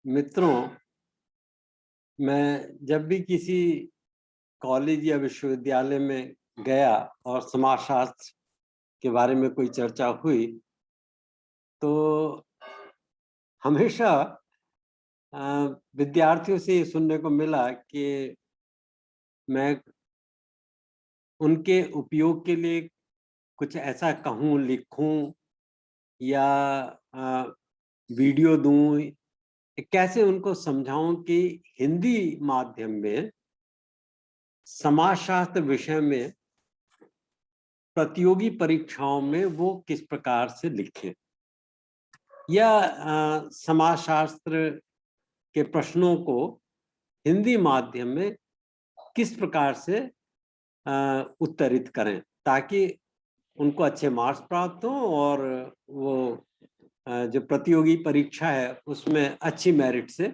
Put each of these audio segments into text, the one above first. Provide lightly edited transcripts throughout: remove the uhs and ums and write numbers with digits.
मित्रों, मैं जब भी किसी कॉलेज या विश्वविद्यालय में गया और समाजशास्त्र के बारे में कोई चर्चा हुई, तो हमेशा अ, विद्यार्थियों से ये सुनने को मिला कि मैं उनके उपयोग के लिए कुछ ऐसा कहूँ, लिखूँ या अ, वीडियो दूँ, कैसे उनको समझाऊँ कि हिंदी माध्यम में समाजशास्त्र विषय में प्रतियोगी परीक्षाओं में वो किस प्रकार से लिखें या समाजशास्त्र के प्रश्नों को हिंदी माध्यम में किस प्रकार से उत्तरित करें ताकि उनको अच्छे मार्क्स प्राप्त हों और वो जो प्रतियोगी परीक्षा है उसमें अच्छी मेरिट से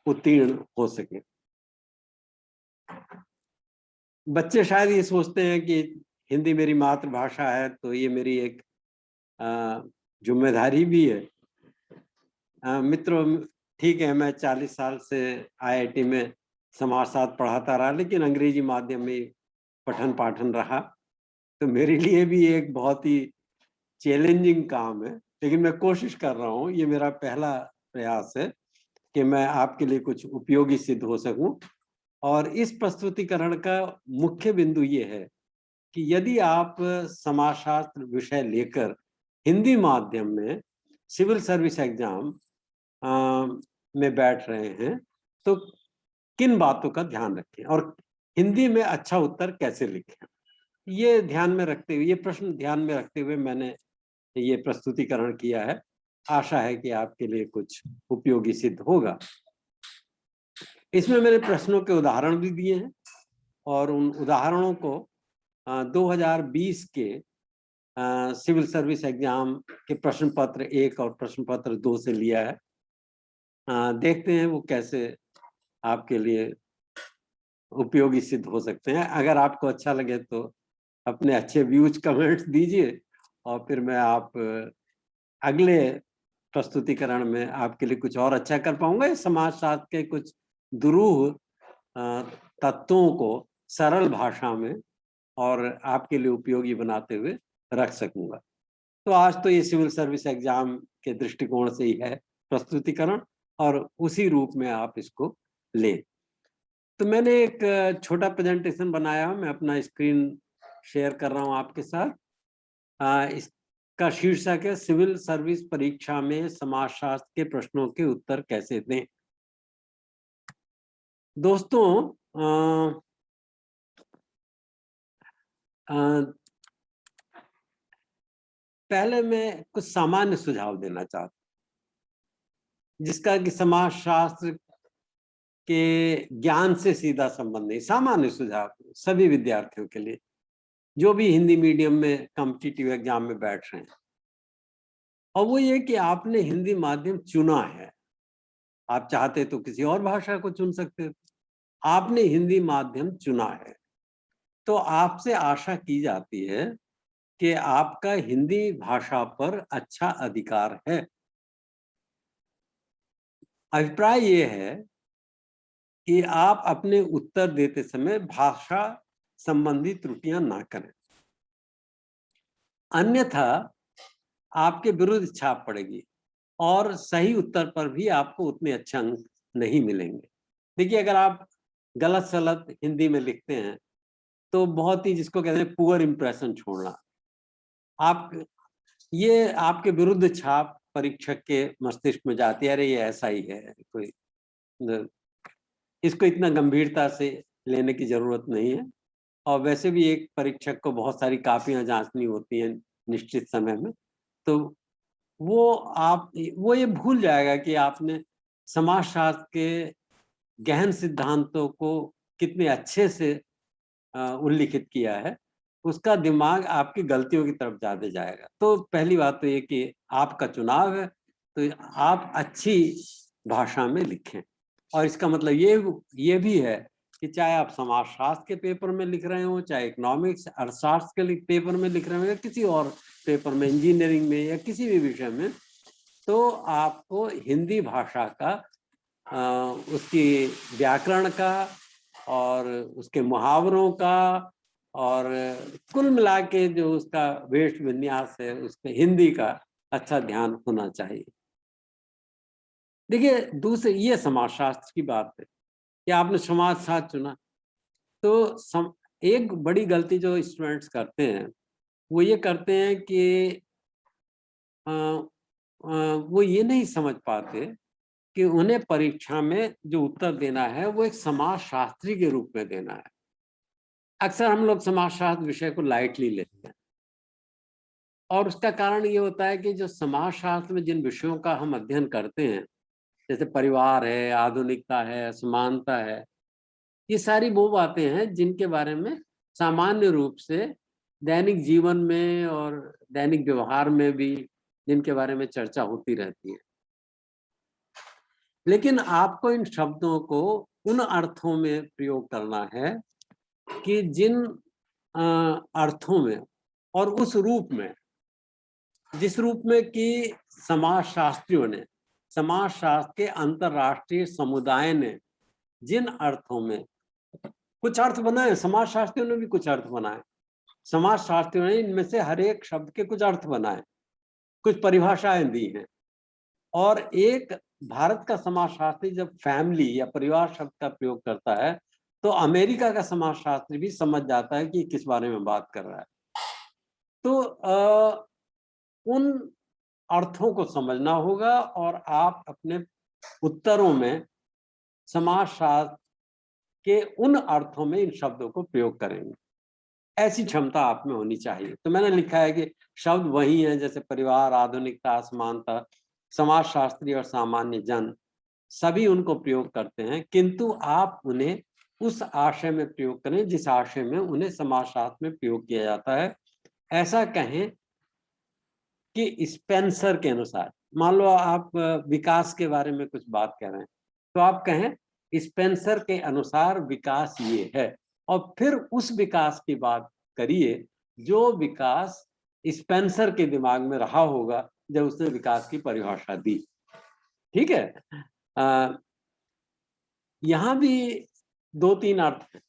उत्तीर्ण हो सके। बच्चे शायद ये सोचते हैं कि हिंदी मेरी मातृभाषा है तो ये मेरी एक जिम्मेदारी भी है। मित्रों, ठीक है, मैं 40 साल से आईआईटी में समाजशास्त्र पढ़ाता रहा, लेकिन अंग्रेजी माध्यम में पठन पाठन रहा, तो मेरे लिए भी एक बहुत ही चैलेंजिंग काम है, लेकिन मैं कोशिश कर रहा हूँ। ये मेरा पहला प्रयास है कि मैं आपके लिए कुछ उपयोगी सिद्ध हो सकूं। और इस प्रस्तुतिकरण का मुख्य बिंदु ये है कि यदि आप समाजशास्त्र विषय लेकर हिंदी माध्यम में सिविल सर्विस एग्जाम में बैठ रहे हैं तो किन बातों का ध्यान रखें और हिंदी में अच्छा उत्तर कैसे लिखें, ये ध्यान में रखते हुए, ये प्रश्न ध्यान में रखते हुए मैंने ये प्रस्तुतिकरण किया है। आशा है कि आपके लिए कुछ उपयोगी सिद्ध होगा। इसमें मैंने प्रश्नों के उदाहरण भी दिए हैं और उन उदाहरणों को 2020 के सिविल सर्विस एग्जाम के प्रश्न पत्र 1 और प्रश्न पत्र 2 से लिया है। देखते हैं वो कैसे आपके लिए उपयोगी सिद्ध हो सकते हैं। अगर आपको अच्छा लगे तो अपने अच्छे व्यूज कमेंट्स दीजिए और फिर मैं अगले प्रस्तुतिकरण में आपके लिए कुछ और अच्छा कर पाऊंगा। समाजशास्त्र के कुछ दुरूह तत्वों को सरल भाषा में और आपके लिए उपयोगी बनाते हुए रख सकूंगा। तो आज तो ये सिविल सर्विस एग्जाम के दृष्टिकोण से ही है प्रस्तुतिकरण और उसी रूप में आप इसको लें। तो मैंने एक छोटा प्रेजेंटेशन बनाया, मैं अपना स्क्रीन शेयर कर रहा हूं आपके साथ। इसका शीर्षक है सिविल सर्विस परीक्षा में समाजशास्त्र के प्रश्नों के उत्तर कैसे दें। दोस्तों, पहले मैं कुछ सामान्य सुझाव देना चाहता हूं जिसका कि समाजशास्त्र के ज्ञान से सीधा संबंध नहीं। सामान्य सुझाव सभी विद्यार्थियों के लिए जो भी हिंदी मीडियम में कॉम्पिटिटिव एग्जाम में बैठ रहे हैं, और वो ये कि आपने हिंदी माध्यम चुना है। आप चाहते तो किसी और भाषा को चुन सकते थे, आपने हिंदी माध्यम चुना है तो आपसे आशा की जाती है कि आपका हिंदी भाषा पर अच्छा अधिकार है। अभिप्राय ये है कि आप अपने उत्तर देते समय भाषा संबंधी त्रुटियां ना करें, अन्यथा आपके विरुद्ध छाप पड़ेगी और सही उत्तर पर भी आपको उतने अच्छे अंक नहीं मिलेंगे। देखिए, अगर आप गलत सलत हिंदी में लिखते हैं तो बहुत ही, जिसको कहते हैं, पुअर इंप्रेशन छोड़ना, आप ये आपके विरुद्ध छाप परीक्षक के मस्तिष्क में जाती है। अरे ये ऐसा ही है, कोई इसको इतना गंभीरता से लेने की जरूरत नहीं है। और वैसे भी एक परीक्षक को बहुत सारी कापियां जांचनी होती हैं निश्चित समय में, तो वो ये भूल जाएगा कि आपने समाजशास्त्र के गहन सिद्धांतों को कितने अच्छे से उल्लिखित किया है। उसका दिमाग आपकी गलतियों की तरफ ज्यादा जाएगा। तो पहली बात तो ये कि आपका चुनाव है तो आप अच्छी भाषा में लिखें। और इसका मतलब ये भी है कि चाहे आप समाजशास्त्र के पेपर में लिख रहे हो, चाहे इकोनॉमिक्स अर्थशास्त्र के पेपर में लिख रहे हो, या किसी और पेपर में, इंजीनियरिंग में या किसी भी विषय में, तो आपको हिंदी भाषा का उसकी व्याकरण का और उसके मुहावरों का और कुल मिला के जो उसका वेश विन्यास है उसके हिंदी का अच्छा ध्यान होना चाहिए। देखिए दूसरे ये समाजशास्त्र की बात है कि आपने समाजशास्त्र चुना तो एक बड़ी गलती जो स्टूडेंट्स करते हैं वो ये करते हैं कि अ, वो ये नहीं समझ पाते कि उन्हें परीक्षा में जो उत्तर देना है वो एक समाजशास्त्री के रूप में देना है। अक्सर हम लोग समाजशास्त्र विषय को लाइटली लेते हैं और उसका कारण ये होता है कि जो समाजशास्त्र में जिन विषयों का हम अध्ययन करते हैं जैसे परिवार है, आधुनिकता है, समानता है, ये सारी वो बातें हैं जिनके बारे में सामान्य रूप से दैनिक जीवन में और दैनिक व्यवहार में भी जिनके बारे में चर्चा होती रहती है। लेकिन आपको इन शब्दों को उन अर्थों में प्रयोग करना है कि जिन अर्थों में और उस रूप में जिस रूप में कि समाजशास्त्रियों ने, समाजशास्त्र के अंतरराष्ट्रीय समुदाय ने जिन अर्थों में कुछ अर्थ बनाए, समाजशास्त्रियों ने भी कुछ अर्थ बनाए, समाजशास्त्रियों ने इनमें से हर एक शब्द के कुछ अर्थ बनाए, कुछ परिभाषाएं दी हैं। और एक भारत का समाजशास्त्री जब फैमिली या परिवार शब्द का प्रयोग करता है तो अमेरिका का समाजशास्त्री भी समझ जाता है कि किस बारे में बात कर रहा है। तो उन अर्थों को समझना होगा और आप अपने उत्तरों में समाजशास्त्र के उन अर्थों में इन शब्दों को प्रयोग करेंगे। ऐसी क्षमता आप में होनी चाहिए। तो मैंने लिखा है कि शब्द वही हैं जैसे परिवार, आधुनिकता, असमानता, समाजशास्त्री और सामान्य जन, सभी उनको प्रयोग करते हैं, किंतु आप उन्हें उस आशय में प्रयोग करें जिस आशय में उन्हें समाजशास्त्र में प्रयोग किया जाता है। ऐसा कहें कि स्पेंसर के अनुसार, मान लो आप विकास के बारे में कुछ बात कर रहे हैं तो आप कहें स्पेंसर के अनुसार विकास ये है, और फिर उस विकास की बात करिए जो विकास स्पेंसर के दिमाग में रहा होगा जब उसने विकास की परिभाषा दी। ठीक है। यहाँ भी दो तीन अर्थ हैं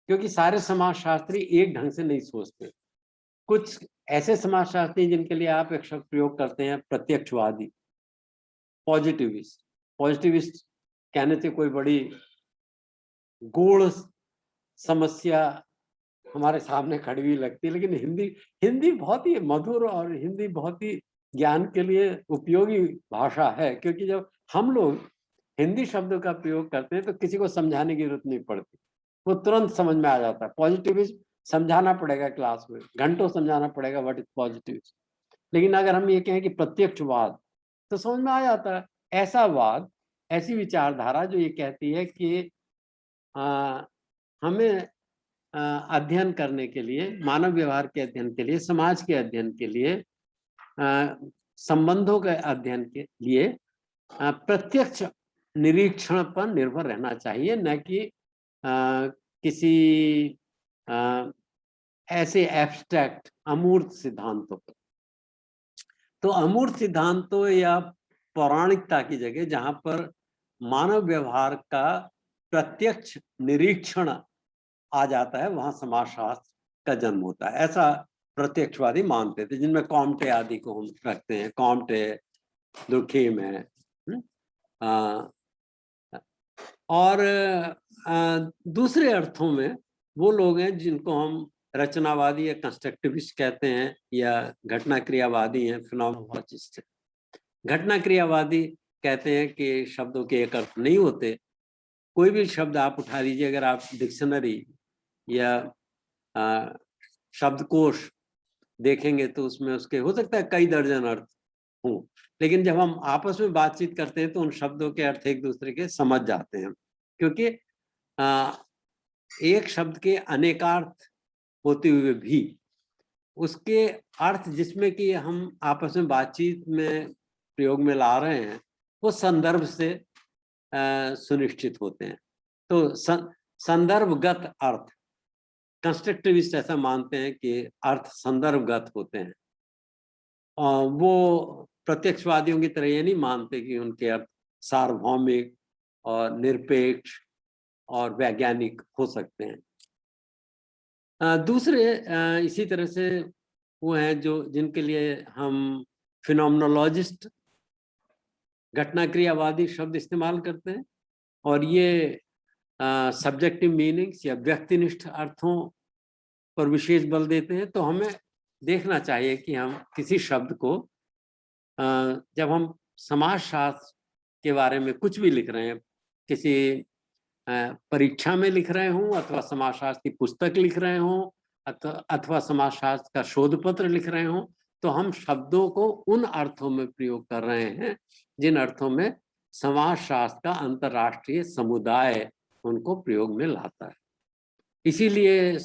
क्योंकि सारे समाजशास्त्री एक ढंग से नहीं सोचते। कुछ ऐसे समाजशास्त्री जिनके लिए आप एक शब्द प्रयोग करते हैं प्रत्यक्षवादी, पॉजिटिविस्ट। पॉजिटिविस्ट कहने से कोई बड़ी गूढ़ समस्या हमारे सामने खड़ी हुई लगती है, लेकिन हिंदी बहुत ही मधुर और हिंदी बहुत ही ज्ञान के लिए उपयोगी भाषा है, क्योंकि जब हम लोग हिंदी शब्दों का प्रयोग करते हैं तो किसी को समझाने की जरूरत नहीं पड़ती, वो तुरंत समझ में आ जाता है। पॉजिटिविस्ट समझाना पड़ेगा, क्लास में घंटों समझाना पड़ेगा व्हाट इज पॉजिटिविस्ट। लेकिन अगर हम ये कहें कि प्रत्यक्षवाद तो समझ में आ जाता है। ऐसा वाद, ऐसी विचारधारा जो ये कहती है कि हमें अध्ययन करने के लिए, मानव व्यवहार के अध्ययन के लिए, समाज के अध्ययन के लिए, संबंधों के अध्ययन के लिए प्रत्यक्ष निरीक्षण पर निर्भर रहना चाहिए, न कि किसी ऐसे एब्स्ट्रैक्ट अमूर्त सिद्धांतों पर। तो अमूर्त सिद्धांतों या पौराणिकता की जगह जहां पर मानव व्यवहार का प्रत्यक्ष निरीक्षण आ जाता है वहां समाजशास्त्र का जन्म होता है, ऐसा प्रत्यक्षवादी मानते थे, जिनमें कॉम्टे आदि को हम रखते हैं। कॉम्टे, दुर्खीम है। और दूसरे अर्थों में वो लोग हैं जिनको हम रचनावादी या कंस्ट्रक्टिविस्ट कहते हैं, या घटना क्रियावादी हैं, फिनोमेनोलॉजिस्ट। घटना क्रियावादी कहते हैं कि शब्दों के एक अर्थ नहीं होते। कोई भी शब्द आप उठा लीजिए, अगर आप डिक्शनरी या शब्दकोश देखेंगे तो उसमें उसके हो सकता है कई दर्जन अर्थ हों, लेकिन जब हम आपस में बातचीत करते हैं तो उन शब्दों के अर्थ एक दूसरे के समझ जाते हैं, क्योंकि एक शब्द के अनेकार्थ होते हुए भी उसके अर्थ जिसमें कि हम आपस में बातचीत में प्रयोग में ला रहे हैं वो संदर्भ से सुनिश्चित होते हैं। तो संदर्भगत अर्थ, कंस्ट्रक्टिविस्ट ऐसा मानते हैं कि अर्थ संदर्भगत होते हैं। वो प्रत्यक्षवादियों की तरह ये नहीं मानते कि उनके अर्थ सार्वभौमिक और निरपेक्ष और वैज्ञानिक हो सकते हैं। दूसरे इसी तरह से वो हैं जो जिनके लिए हम फिनोमेनोलॉजिस्ट घटना क्रियावादी शब्द इस्तेमाल करते हैं, और ये सब्जेक्टिव मीनिंग्स या व्यक्तिनिष्ठ अर्थों पर विशेष बल देते हैं। तो हमें देखना चाहिए कि हम किसी शब्द को जब हम समाजशास्त्र के बारे में कुछ भी लिख रहे हैं, किसी परीक्षा में लिख रहे हों, अथवा समाजशास्त्र की पुस्तक लिख रहे हों, अथवा समाजशास्त्र का शोध पत्र लिख रहे हों, तो हम शब्दों को उन अर्थों में प्रयोग कर रहे हैं जिन अर्थों में समाजशास्त्र का अंतर्राष्ट्रीय समुदाय उनको प्रयोग में लाता है। इसीलिए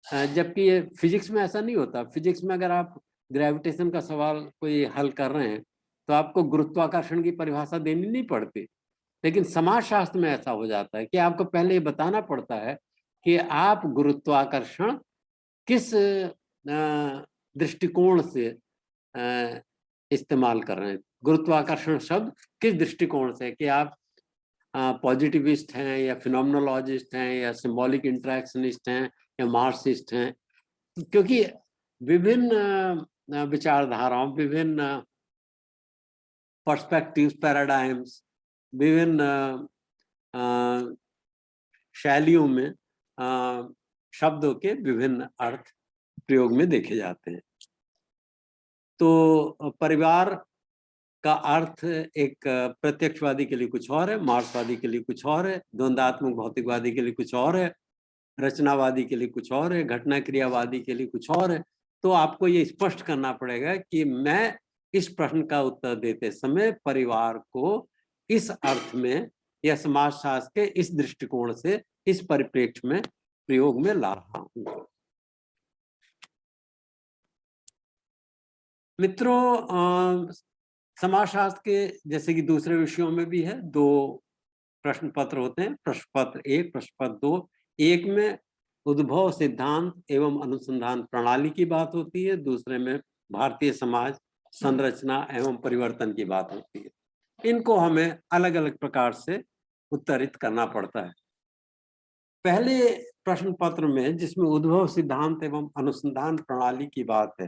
जबकि ये फिजिक्स में ऐसा नहीं होता। फिजिक्स में अगर आप ग्रेविटेशन का सवाल कोई हल कर रहे हैं तो आपको गुरुत्वाकर्षण की परिभाषा देनी नहीं पड़ती, लेकिन समाजशास्त्र में ऐसा हो जाता है कि आपको पहले ये बताना पड़ता है कि आप गुरुत्वाकर्षण किस दृष्टिकोण से इस्तेमाल कर रहे हैं। गुरुत्वाकर्षण शब्द किस दृष्टिकोण से, कि आप पॉजिटिविस्ट हैं या फिनोमेनोलॉजिस्ट हैं या सिंबॉलिक इंटरेक्शनिस्ट हैं या मार्क्सिस्ट हैं, क्योंकि विभिन्न विचारधाराओं, विभिन्न पर्सपेक्टिव्स, पैराडाइम्स, विभिन्न शैलियों में शब्दों के विभिन्न अर्थ प्रयोग में देखे जाते हैं। तो परिवार का अर्थ एक प्रत्यक्षवादी के लिए कुछ और है, मार्क्सवादी के लिए कुछ और है, द्वंद्वात्मक भौतिकवादी के लिए कुछ और है, रचनावादी के लिए कुछ और है, घटना क्रियावादी के लिए कुछ और है। तो आपको ये स्पष्ट करना पड़ेगा कि मैं इस प्रश्न का उत्तर देते समय परिवार को इस अर्थ में या समाजशास्त्र के इस दृष्टिकोण से, इस परिप्रेक्ष्य में प्रयोग में ला रहा हूं। मित्रों, समाजशास्त्र के जैसे कि दूसरे विषयों में भी है, दो प्रश्न पत्र होते हैं, प्रश्न पत्र 1, प्रश्न पत्र 2। एक में उद्भव सिद्धांत एवं अनुसंधान प्रणाली की बात होती है, दूसरे में भारतीय समाज संरचना एवं परिवर्तन की बात होती है। इनको हमें अलग अलग प्रकार से उत्तरित करना पड़ता है। पहले प्रश्न पत्र में जिसमें उद्भव सिद्धांत एवं अनुसंधान प्रणाली की बात है,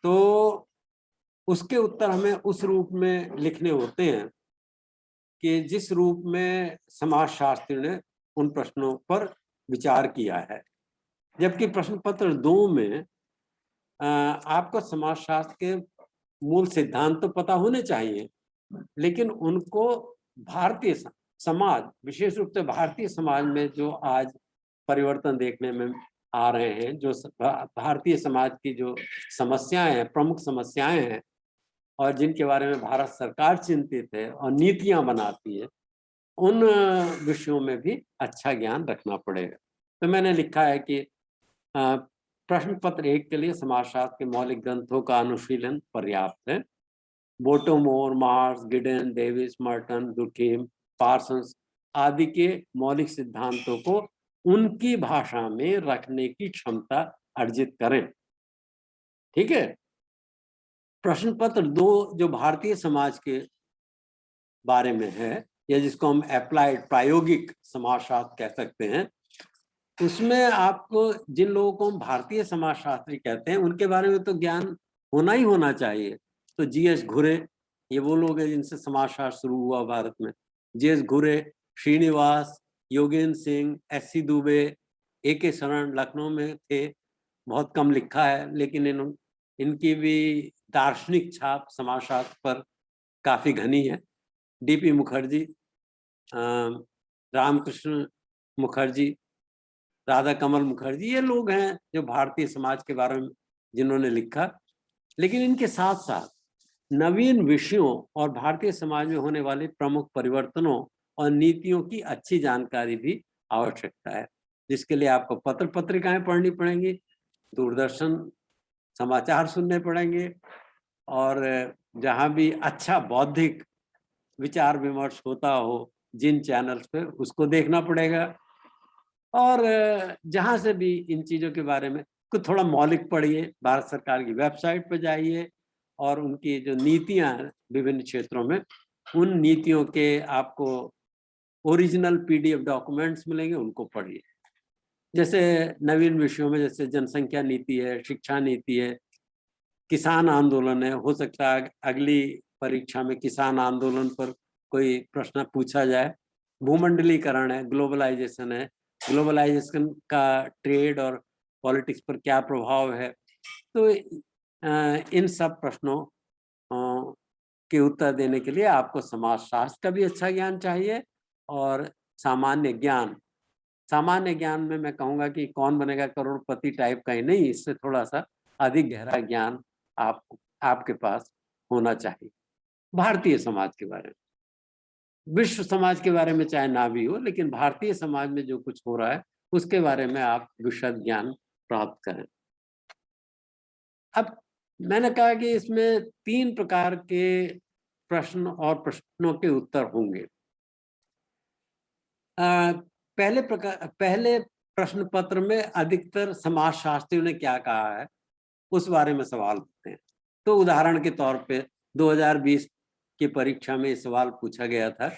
तो उसके उत्तर हमें उस रूप में लिखने होते हैं कि जिस रूप में समाजशास्त्री ने उन प्रश्नों पर विचार किया है। जबकि प्रश्न पत्र 2 में आपको समाजशास्त्र के मूल सिद्धांत तो पता होने चाहिए, लेकिन उनको भारतीय समाज, विशेष रूप से भारतीय समाज में जो आज परिवर्तन देखने में आ रहे हैं, जो भारतीय समाज की जो समस्याएं हैं, प्रमुख समस्याएं हैं, और जिनके बारे में भारत सरकार चिंतित है और नीतियां बनाती है, उन विषयों में भी अच्छा ज्ञान रखना पड़ेगा। तो मैंने लिखा है कि प्रश्न पत्र 1 के लिए समाजशास्त्र के मौलिक ग्रंथों का अनुशीलन पर्याप्त है। Bottomore, Marx, Giddens, Davis, Merton, Durkheim, Parsons आदि के मौलिक सिद्धांतों को उनकी भाषा में रखने की क्षमता अर्जित करें। ठीक है। प्रश्न पत्र 2 जो भारतीय समाज के बारे में है, या जिसको हम अप्लाइड प्रायोगिक समाजशास्त्र कह सकते हैं, उसमें आपको जिन लोगों को हम भारतीय समाजशास्त्री कहते हैं उनके बारे में तो ज्ञान होना ही होना चाहिए। तो जीएस घुरे, ये वो लोग हैं जिनसे समाजशास्त्र शुरू हुआ भारत में। जीएस घुरे, श्रीनिवास, योगेंद्र सिंह, एससी दुबे, एके शरण लखनऊ में थे, बहुत कम लिखा है, लेकिन इनकी भी दार्शनिक छाप समाजशास्त्र पर काफी घनी है। डीपी मुखर्जी, रामकृष्ण मुखर्जी, राधा कमल मुखर्जी, ये लोग हैं जो भारतीय समाज के बारे में जिन्होंने लिखा। लेकिन इनके साथ साथ नवीन विषयों और भारतीय समाज में होने वाले प्रमुख परिवर्तनों और नीतियों की अच्छी जानकारी भी आवश्यकता है, जिसके लिए आपको पत्र पत्रिकाएं पढ़नी पड़ेंगी, दूरदर्शन समाचार सुनने पड़ेंगे, और जहां भी अच्छा बौद्धिक विचार विमर्श होता हो जिन चैनल्स पे, उसको देखना पड़ेगा। और जहां से भी इन चीजों के बारे में कुछ थोड़ा मौलिक पढ़िए, भारत सरकार की वेबसाइट पर जाइए, और उनकी जो नीतियां हैं विभिन्न क्षेत्रों में, उन नीतियों के आपको ओरिजिनल पीडीएफ डॉक्यूमेंट्स मिलेंगे, उनको पढ़िए। जैसे नवीन विषयों में जैसे जनसंख्या नीति है, शिक्षा नीति है, किसान आंदोलन है, हो सकता है अगली परीक्षा में किसान आंदोलन पर कोई प्रश्न पूछा जाए। भूमंडलीकरण है, ग्लोबलाइजेशन है, ग्लोबलाइजेशन का ट्रेड और पॉलिटिक्स पर क्या प्रभाव है। तो इन सब प्रश्नों के उत्तर देने के लिए आपको समाजशास्त्र का भी अच्छा ज्ञान चाहिए और सामान्य ज्ञान। सामान्य ज्ञान में मैं कहूँगा कि कौन बनेगा करोड़पति टाइप का ही नहीं, इससे थोड़ा सा अधिक गहरा ज्ञान आपके पास होना चाहिए भारतीय समाज के बारे में। विश्व समाज के बारे में चाहे ना भी हो, लेकिन भारतीय समाज में जो कुछ हो रहा है उसके बारे में आप विशद ज्ञान प्राप्त करें। अब मैंने कहा कि इसमें 3 प्रकार के प्रश्न और प्रश्नों के उत्तर होंगे। पहले प्रश्न पत्र में अधिकतर समाजशास्त्रियों ने क्या कहा है उस बारे में सवाल होते हैं। तो उदाहरण के तौर पे 2020 की परीक्षा में सवाल पूछा गया था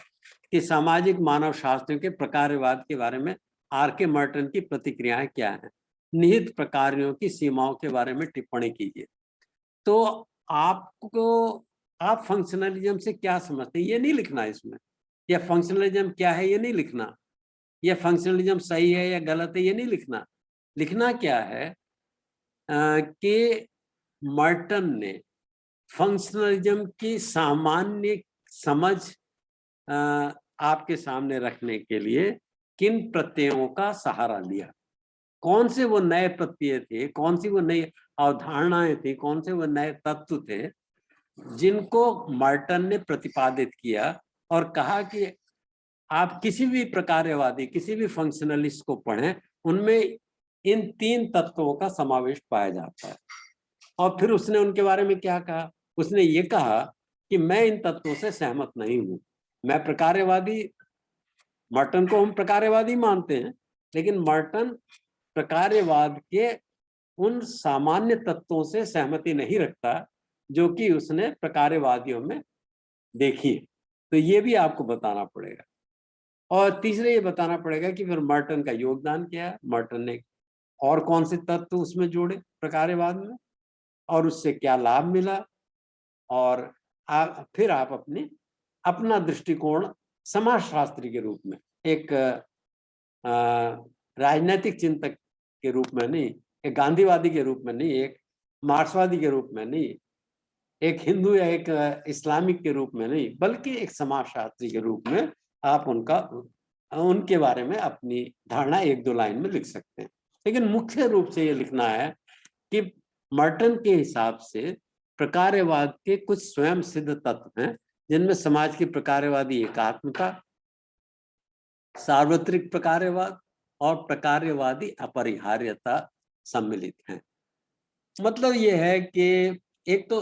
कि सामाजिक मानव शास्त्रों के प्रकारवाद के बारे में आर.के. मर्टन की प्रतिक्रियाएं क्या हैं, निहित प्रकारों की सीमाओं के बारे में टिप्पणी कीजिए। तो आप फंक्शनलिज्म से क्या समझते हैं ये नहीं लिखना इसमें, या फंक्शनलिज्म क्या है ये नहीं लिखना, या फंक्शनलिज्म सही है या गलत है ये नहीं लिखना। लिखना क्या है कि मर्टन ने फंक्शनलिज्म की सामान्य समझ आपके सामने रखने के लिए किन प्रत्ययों का सहारा लिया, कौन से वो नए प्रत्यय थे, कौन सी वो नई अवधारणाएं थी, कौन से वो नए तत्व थे जिनको मर्टन ने प्रतिपादित किया, और कहा कि आप किसी भी प्रकारवादी, किसी भी फंक्शनलिस्ट को पढ़ें, उनमें इन 3 तत्वों का समावेश पाया जाता है। और फिर उसने उनके बारे में क्या कहा, उसने ये कहा कि मैं इन तत्वों से सहमत नहीं हूं। मैं प्रकारवादी, मर्टन को हम प्रकारवादी मानते हैं, लेकिन मर्टन प्रकारवाद के उन सामान्य तत्वों से सहमति नहीं रखता जो कि उसने प्रकारवादियों में देखी। तो ये भी आपको बताना पड़ेगा। और तीसरे ये बताना पड़ेगा कि फिर मर्टन का योगदान क्या है, मर्टन ने और कौन से तत्व उसमें जोड़े प्रकारवाद में, और उससे क्या लाभ मिला। और फिर आप अपना दृष्टिकोण समाजशास्त्री के रूप में, एक राजनीतिक चिंतक के रूप में नहीं, एक गांधीवादी के रूप में नहीं, एक मार्क्सवादी के रूप में नहीं, एक हिंदू या एक इस्लामिक के रूप में नहीं, बल्कि एक समाजशास्त्री के रूप में आप उनके बारे में अपनी धारणा 1-2 लाइन में लिख सकते हैं। लेकिन मुख्य रूप से ये लिखना है कि मर्टन के हिसाब से प्रकारवाद के कुछ स्वयं सिद्ध तत्व हैं, जिनमें समाज की प्रकारवादी एकात्मता, सार्वत्रिक प्रकारवाद और प्रकारवादी अपरिहार्यता सम्मिलित हैं। मतलब ये है कि एक तो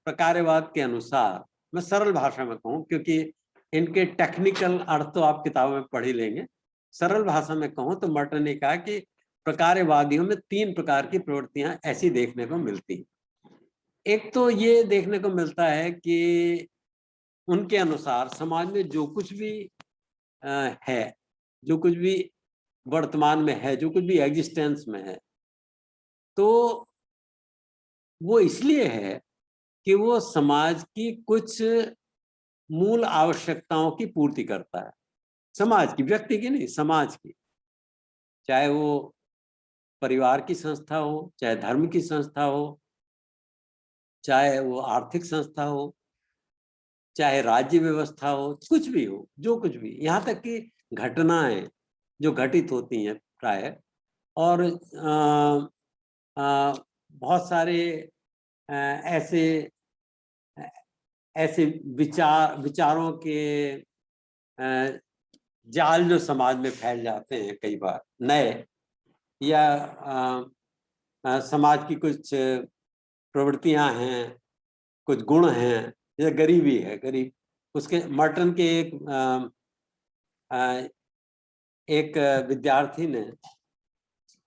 प्रकारवाद के अनुसार, मैं सरल भाषा में कहूँ क्योंकि इनके टेक्निकल अर्थ तो आप किताबों में पढ़ ही लेंगे, सरल भाषा में कहूँ तो मर्टन ने कहा कि प्रकारवादियों में 3 प्रकार की प्रवृत्तियां ऐसी देखने को मिलती हैं। एक तो ये देखने को मिलता है कि उनके अनुसार समाज में जो कुछ भी है, जो कुछ भी वर्तमान में है, जो कुछ भी एग्जिस्टेंस में है, तो वो इसलिए है कि वो समाज की कुछ मूल आवश्यकताओं की पूर्ति करता है। समाज की, व्यक्ति की नहीं, समाज की। चाहे वो परिवार की संस्था हो, चाहे धर्म की संस्था हो, चाहे वो आर्थिक संस्था हो, चाहे राज्य व्यवस्था हो, कुछ भी हो, जो कुछ भी, यहाँ तक कि घटनाएं जो घटित होती हैं प्राय, और बहुत सारे ऐसे विचारों के जाल जो समाज में फैल जाते हैं कई बार नए, या समाज की कुछ प्रवृत्तियां हैं, कुछ गुण हैं, जैसे गरीबी है, गरीब, उसके मर्टन के एक विद्यार्थी ने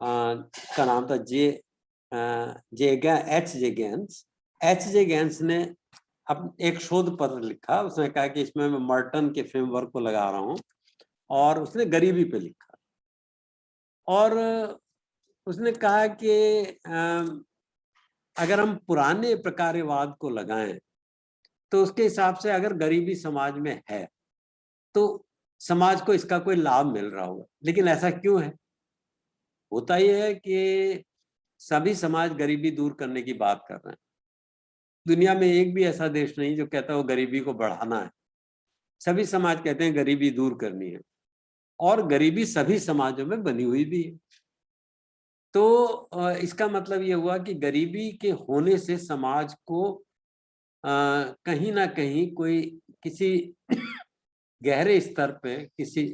का नाम था एच जे गेंस ने अब एक शोध पत्र लिखा। उसने कहा कि इसमें मैं मर्टन के फ्रेमवर्क को लगा रहा हूँ और उसने गरीबी पे लिखा और उसने कहा कि अगर हम पुराने प्रकारवाद को लगाएं तो उसके हिसाब से अगर गरीबी समाज में है तो समाज को इसका कोई लाभ मिल रहा होगा, लेकिन ऐसा क्यों है? होता यह है कि सभी समाज गरीबी दूर करने की बात कर रहे हैं। दुनिया में एक भी ऐसा देश नहीं जो कहता है वो गरीबी को बढ़ाना है। सभी समाज कहते हैं गरीबी दूर करनी है और गरीबी सभी समाजों में बनी हुई भी है। तो इसका मतलब ये हुआ कि गरीबी के होने से समाज को कहीं ना कहीं कोई किसी गहरे स्तर पे किसी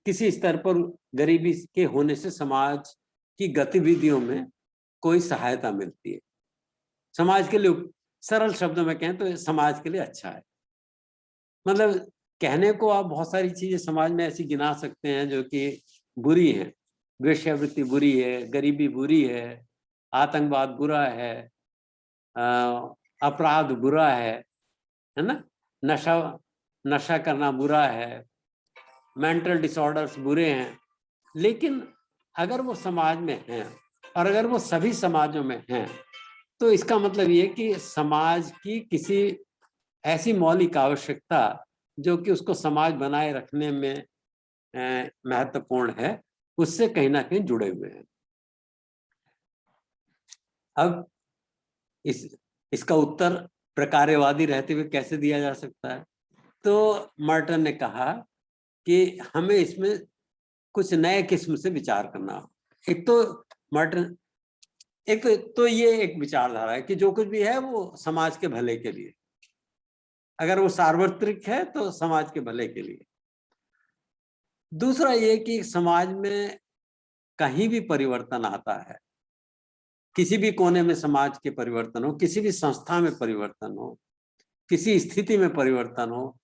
किसी स्तर पर गरीबी के होने से समाज की गतिविधियों में कोई सहायता मिलती है। समाज के लिए, सरल शब्दों में कहें तो समाज के लिए अच्छा है। मतलब कहने को आप बहुत सारी चीजें समाज में ऐसी गिना सकते हैं जो कि बुरी हैं। वेश्यावृत्ति बुरी है, गरीबी बुरी है, आतंकवाद बुरा है, अपराध बुरा है ना, नशा करना बुरा है, मेंटल डिसऑर्डर्स बुरे हैं। लेकिन अगर वो समाज में हैं और अगर वो सभी समाजों में हैं तो इसका मतलब ये कि समाज की किसी ऐसी मौलिक आवश्यकता जो कि उसको समाज बनाए रखने में महत्वपूर्ण है, उससे कहीं ना कहीं जुड़े हुए हैं। अब इसका उत्तर प्रकारवादी रहते हुए कैसे दिया जा सकता है? तो मर्टन ने कहा कि हमें इसमें कुछ नए किस्म से विचार करना हो। एक तो ये एक विचारधारा है कि जो कुछ भी है वो समाज के भले के लिए, अगर वो सार्वत्रिक है तो समाज के भले के लिए। दूसरा ये कि समाज में कहीं भी परिवर्तन आता है, किसी भी कोने में समाज के परिवर्तन हो, किसी भी संस्था में परिवर्तन हो, किसी स्थिति में परिवर्तन हो,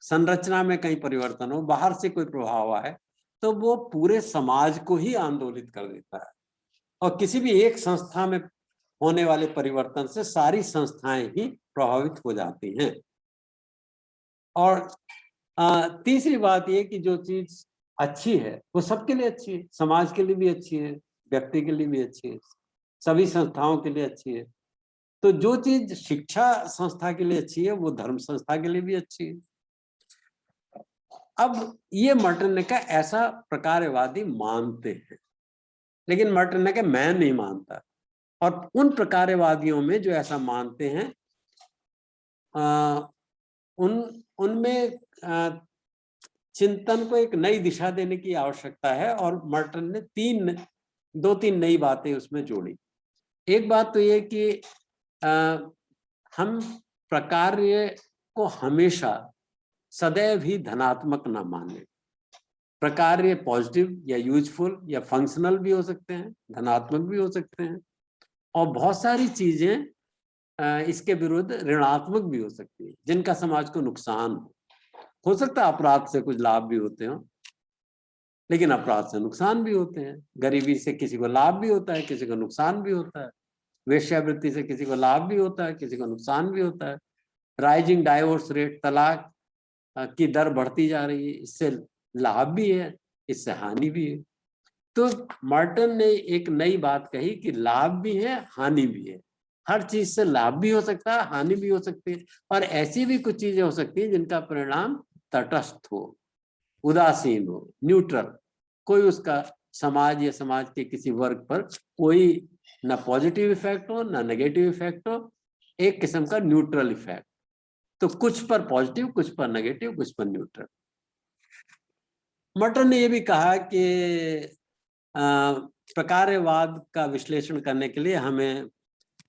संरचना में कहीं परिवर्तन हो, बाहर से कोई प्रभाव आए तो वो पूरे समाज को ही आंदोलित कर देता है। और किसी भी एक संस्था में होने वाले परिवर्तन से सारी संस्थाएं ही प्रभावित हो जाती हैं। और तीसरी बात ये कि जो चीज अच्छी है वो सबके लिए अच्छी है, समाज के लिए भी अच्छी है, व्यक्ति के लिए भी अच्छी है, सभी संस्थाओं के लिए अच्छी है। तो जो चीज शिक्षा संस्था के लिए अच्छी है वो धर्म संस्था के लिए भी अच्छी है। अब ये मर्टन ने कहा ऐसा प्रकारवादी मानते हैं, लेकिन मर्टन ने कहा मैं नहीं मानता। और उन प्रकारवादियों में जो ऐसा मानते हैं उनमें चिंतन को एक नई दिशा देने की आवश्यकता है। और मर्टन ने दो तीन नई बातें उसमें जोड़ी। एक बात तो ये कि हम प्रकार्य को हमेशा सदैव ही धनात्मक ना माने। प्रकार्य पॉजिटिव या यूजफुल या फंक्शनल भी हो सकते हैं, धनात्मक भी हो सकते हैं, और बहुत सारी चीजें इसके विरुद्ध ऋणात्मक भी हो सकती है जिनका समाज को नुकसान हो सकता है। अपराध से कुछ लाभ भी होते हो, लेकिन अपराध से नुकसान भी होते हैं। गरीबी से किसी को लाभ भी होता है, किसी को नुकसान भी होता है। वेश्यावृत्ति से किसी को लाभ भी होता है, किसी को नुकसान भी होता है। राइजिंग डाइवोर्स रेट, तलाक की दर बढ़ती जा रही है, इससे लाभ भी है, इससे हानि भी है। तो मार्टन ने एक नई बात कही कि लाभ भी है, हानि भी है। हर चीज से लाभ भी हो सकता है, हानि भी हो सकती है, और ऐसी भी कुछ चीजें हो सकती हैं जिनका परिणाम तटस्थ हो, उदासीन हो, न्यूट्रल। कोई उसका समाज या समाज के किसी वर्ग पर कोई ना पॉजिटिव इफेक्ट हो ना नेगेटिव इफेक्ट हो, एक किस्म का न्यूट्रल इफेक्ट। तो कुछ पर पॉजिटिव, कुछ पर नेगेटिव, कुछ पर न्यूट्रल। मर्टन ने यह भी कहा कि प्रकारवाद का विश्लेषण करने के लिए हमें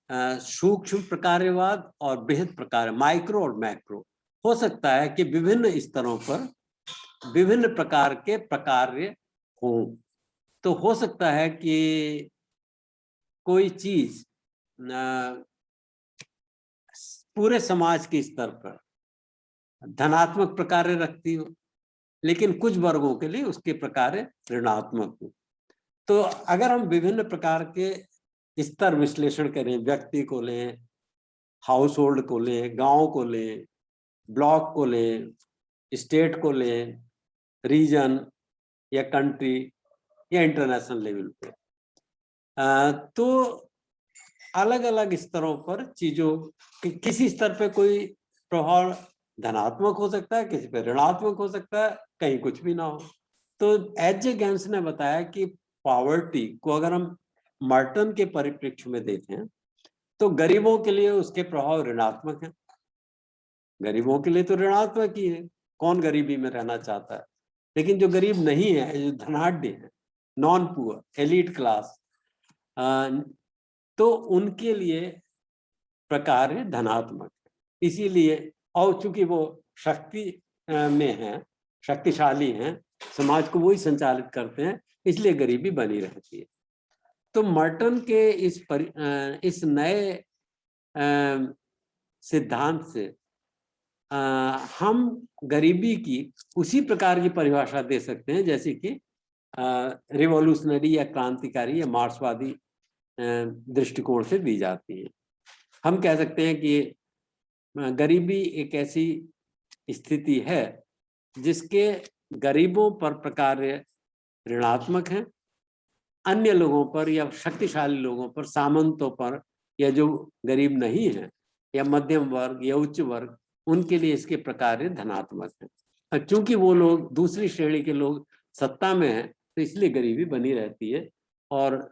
सूक्ष्म प्रकारवाद और बृहद प्रकार, माइक्रो और मैक्रो, हो सकता है कि विभिन्न स्तरों पर विभिन्न प्रकार के प्रकार्य हों। तो हो सकता है कि कोई चीज पूरे समाज के स्तर पर धनात्मक प्रकार्य रखती हो, लेकिन कुछ वर्गों के लिए उसके प्रकार्य ऋणात्मक हो। तो अगर हम विभिन्न प्रकार के स्तर विश्लेषण करें, व्यक्ति को लें, हाउस होल्ड को लें, गांव को लें, ब्लॉक को लें, स्टेट को लें, रीजन या कंट्री या इंटरनेशनल लेवल पे, तो अलग अलग स्तरों पर चीजों किसी स्तर पे कोई प्रभाव धनात्मक हो सकता है, किसी पे ऋणात्मक हो सकता है, कहीं कुछ भी ना हो। तो एच.जे. गेंस ने बताया कि पॉवर्टी को अगर हम मर्टन के परिप्रेक्ष्य में देखें तो गरीबों के लिए उसके प्रभाव ऋणात्मक है। गरीबों के लिए तो ऋणात्मक ही है, कौन गरीबी में रहना चाहता है। लेकिन जो गरीब नहीं है, जो धनाढ्य है, नॉन पुअर, एलीट क्लास, तो उनके लिए प्रकार धनात्मक है। इसीलिए, और चूंकि वो शक्ति में हैं, शक्तिशाली हैं, समाज को वही संचालित करते हैं, इसलिए गरीबी बनी रहती है। तो मर्टन के इस नए सिद्धांत से हम गरीबी की उसी प्रकार की परिभाषा दे सकते हैं जैसे कि रिवॉल्यूशनरी या क्रांतिकारी या मार्क्सवादी दृष्टिकोण से दी जाती है। हम कह सकते हैं कि गरीबी एक ऐसी स्थिति है जिसके गरीबों पर प्रकार्य ऋणात्मक हैं, अन्य लोगों पर या शक्तिशाली लोगों पर, सामंतों पर, या जो गरीब नहीं है या मध्यम वर्ग या उच्च वर्ग, उनके लिए इसके प्रकार्य धनात्मक है। चूंकि वो लोग दूसरी श्रेणी के लोग सत्ता में हैं तो इसलिए गरीबी बनी रहती है। और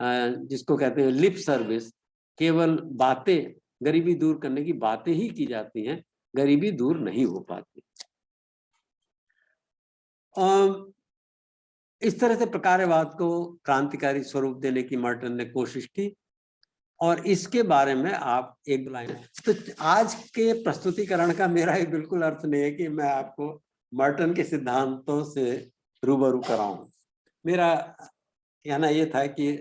जिसको कहते हैं लिप सर्विस, केवल बातें, गरीबी दूर करने की बातें ही की जाती हैं, गरीबी दूर नहीं हो पाती। इस तरह से प्रकारवाद को क्रांतिकारी स्वरूप देने की मर्टन ने कोशिश की और इसके बारे में आप एक लाइन। तो आज के प्रस्तुतिकरण का मेरा ये बिल्कुल अर्थ नहीं है कि मैं आपको मर्टन के सिद्धांतों से रूबरू कराऊं। मेरा कहना ये था कि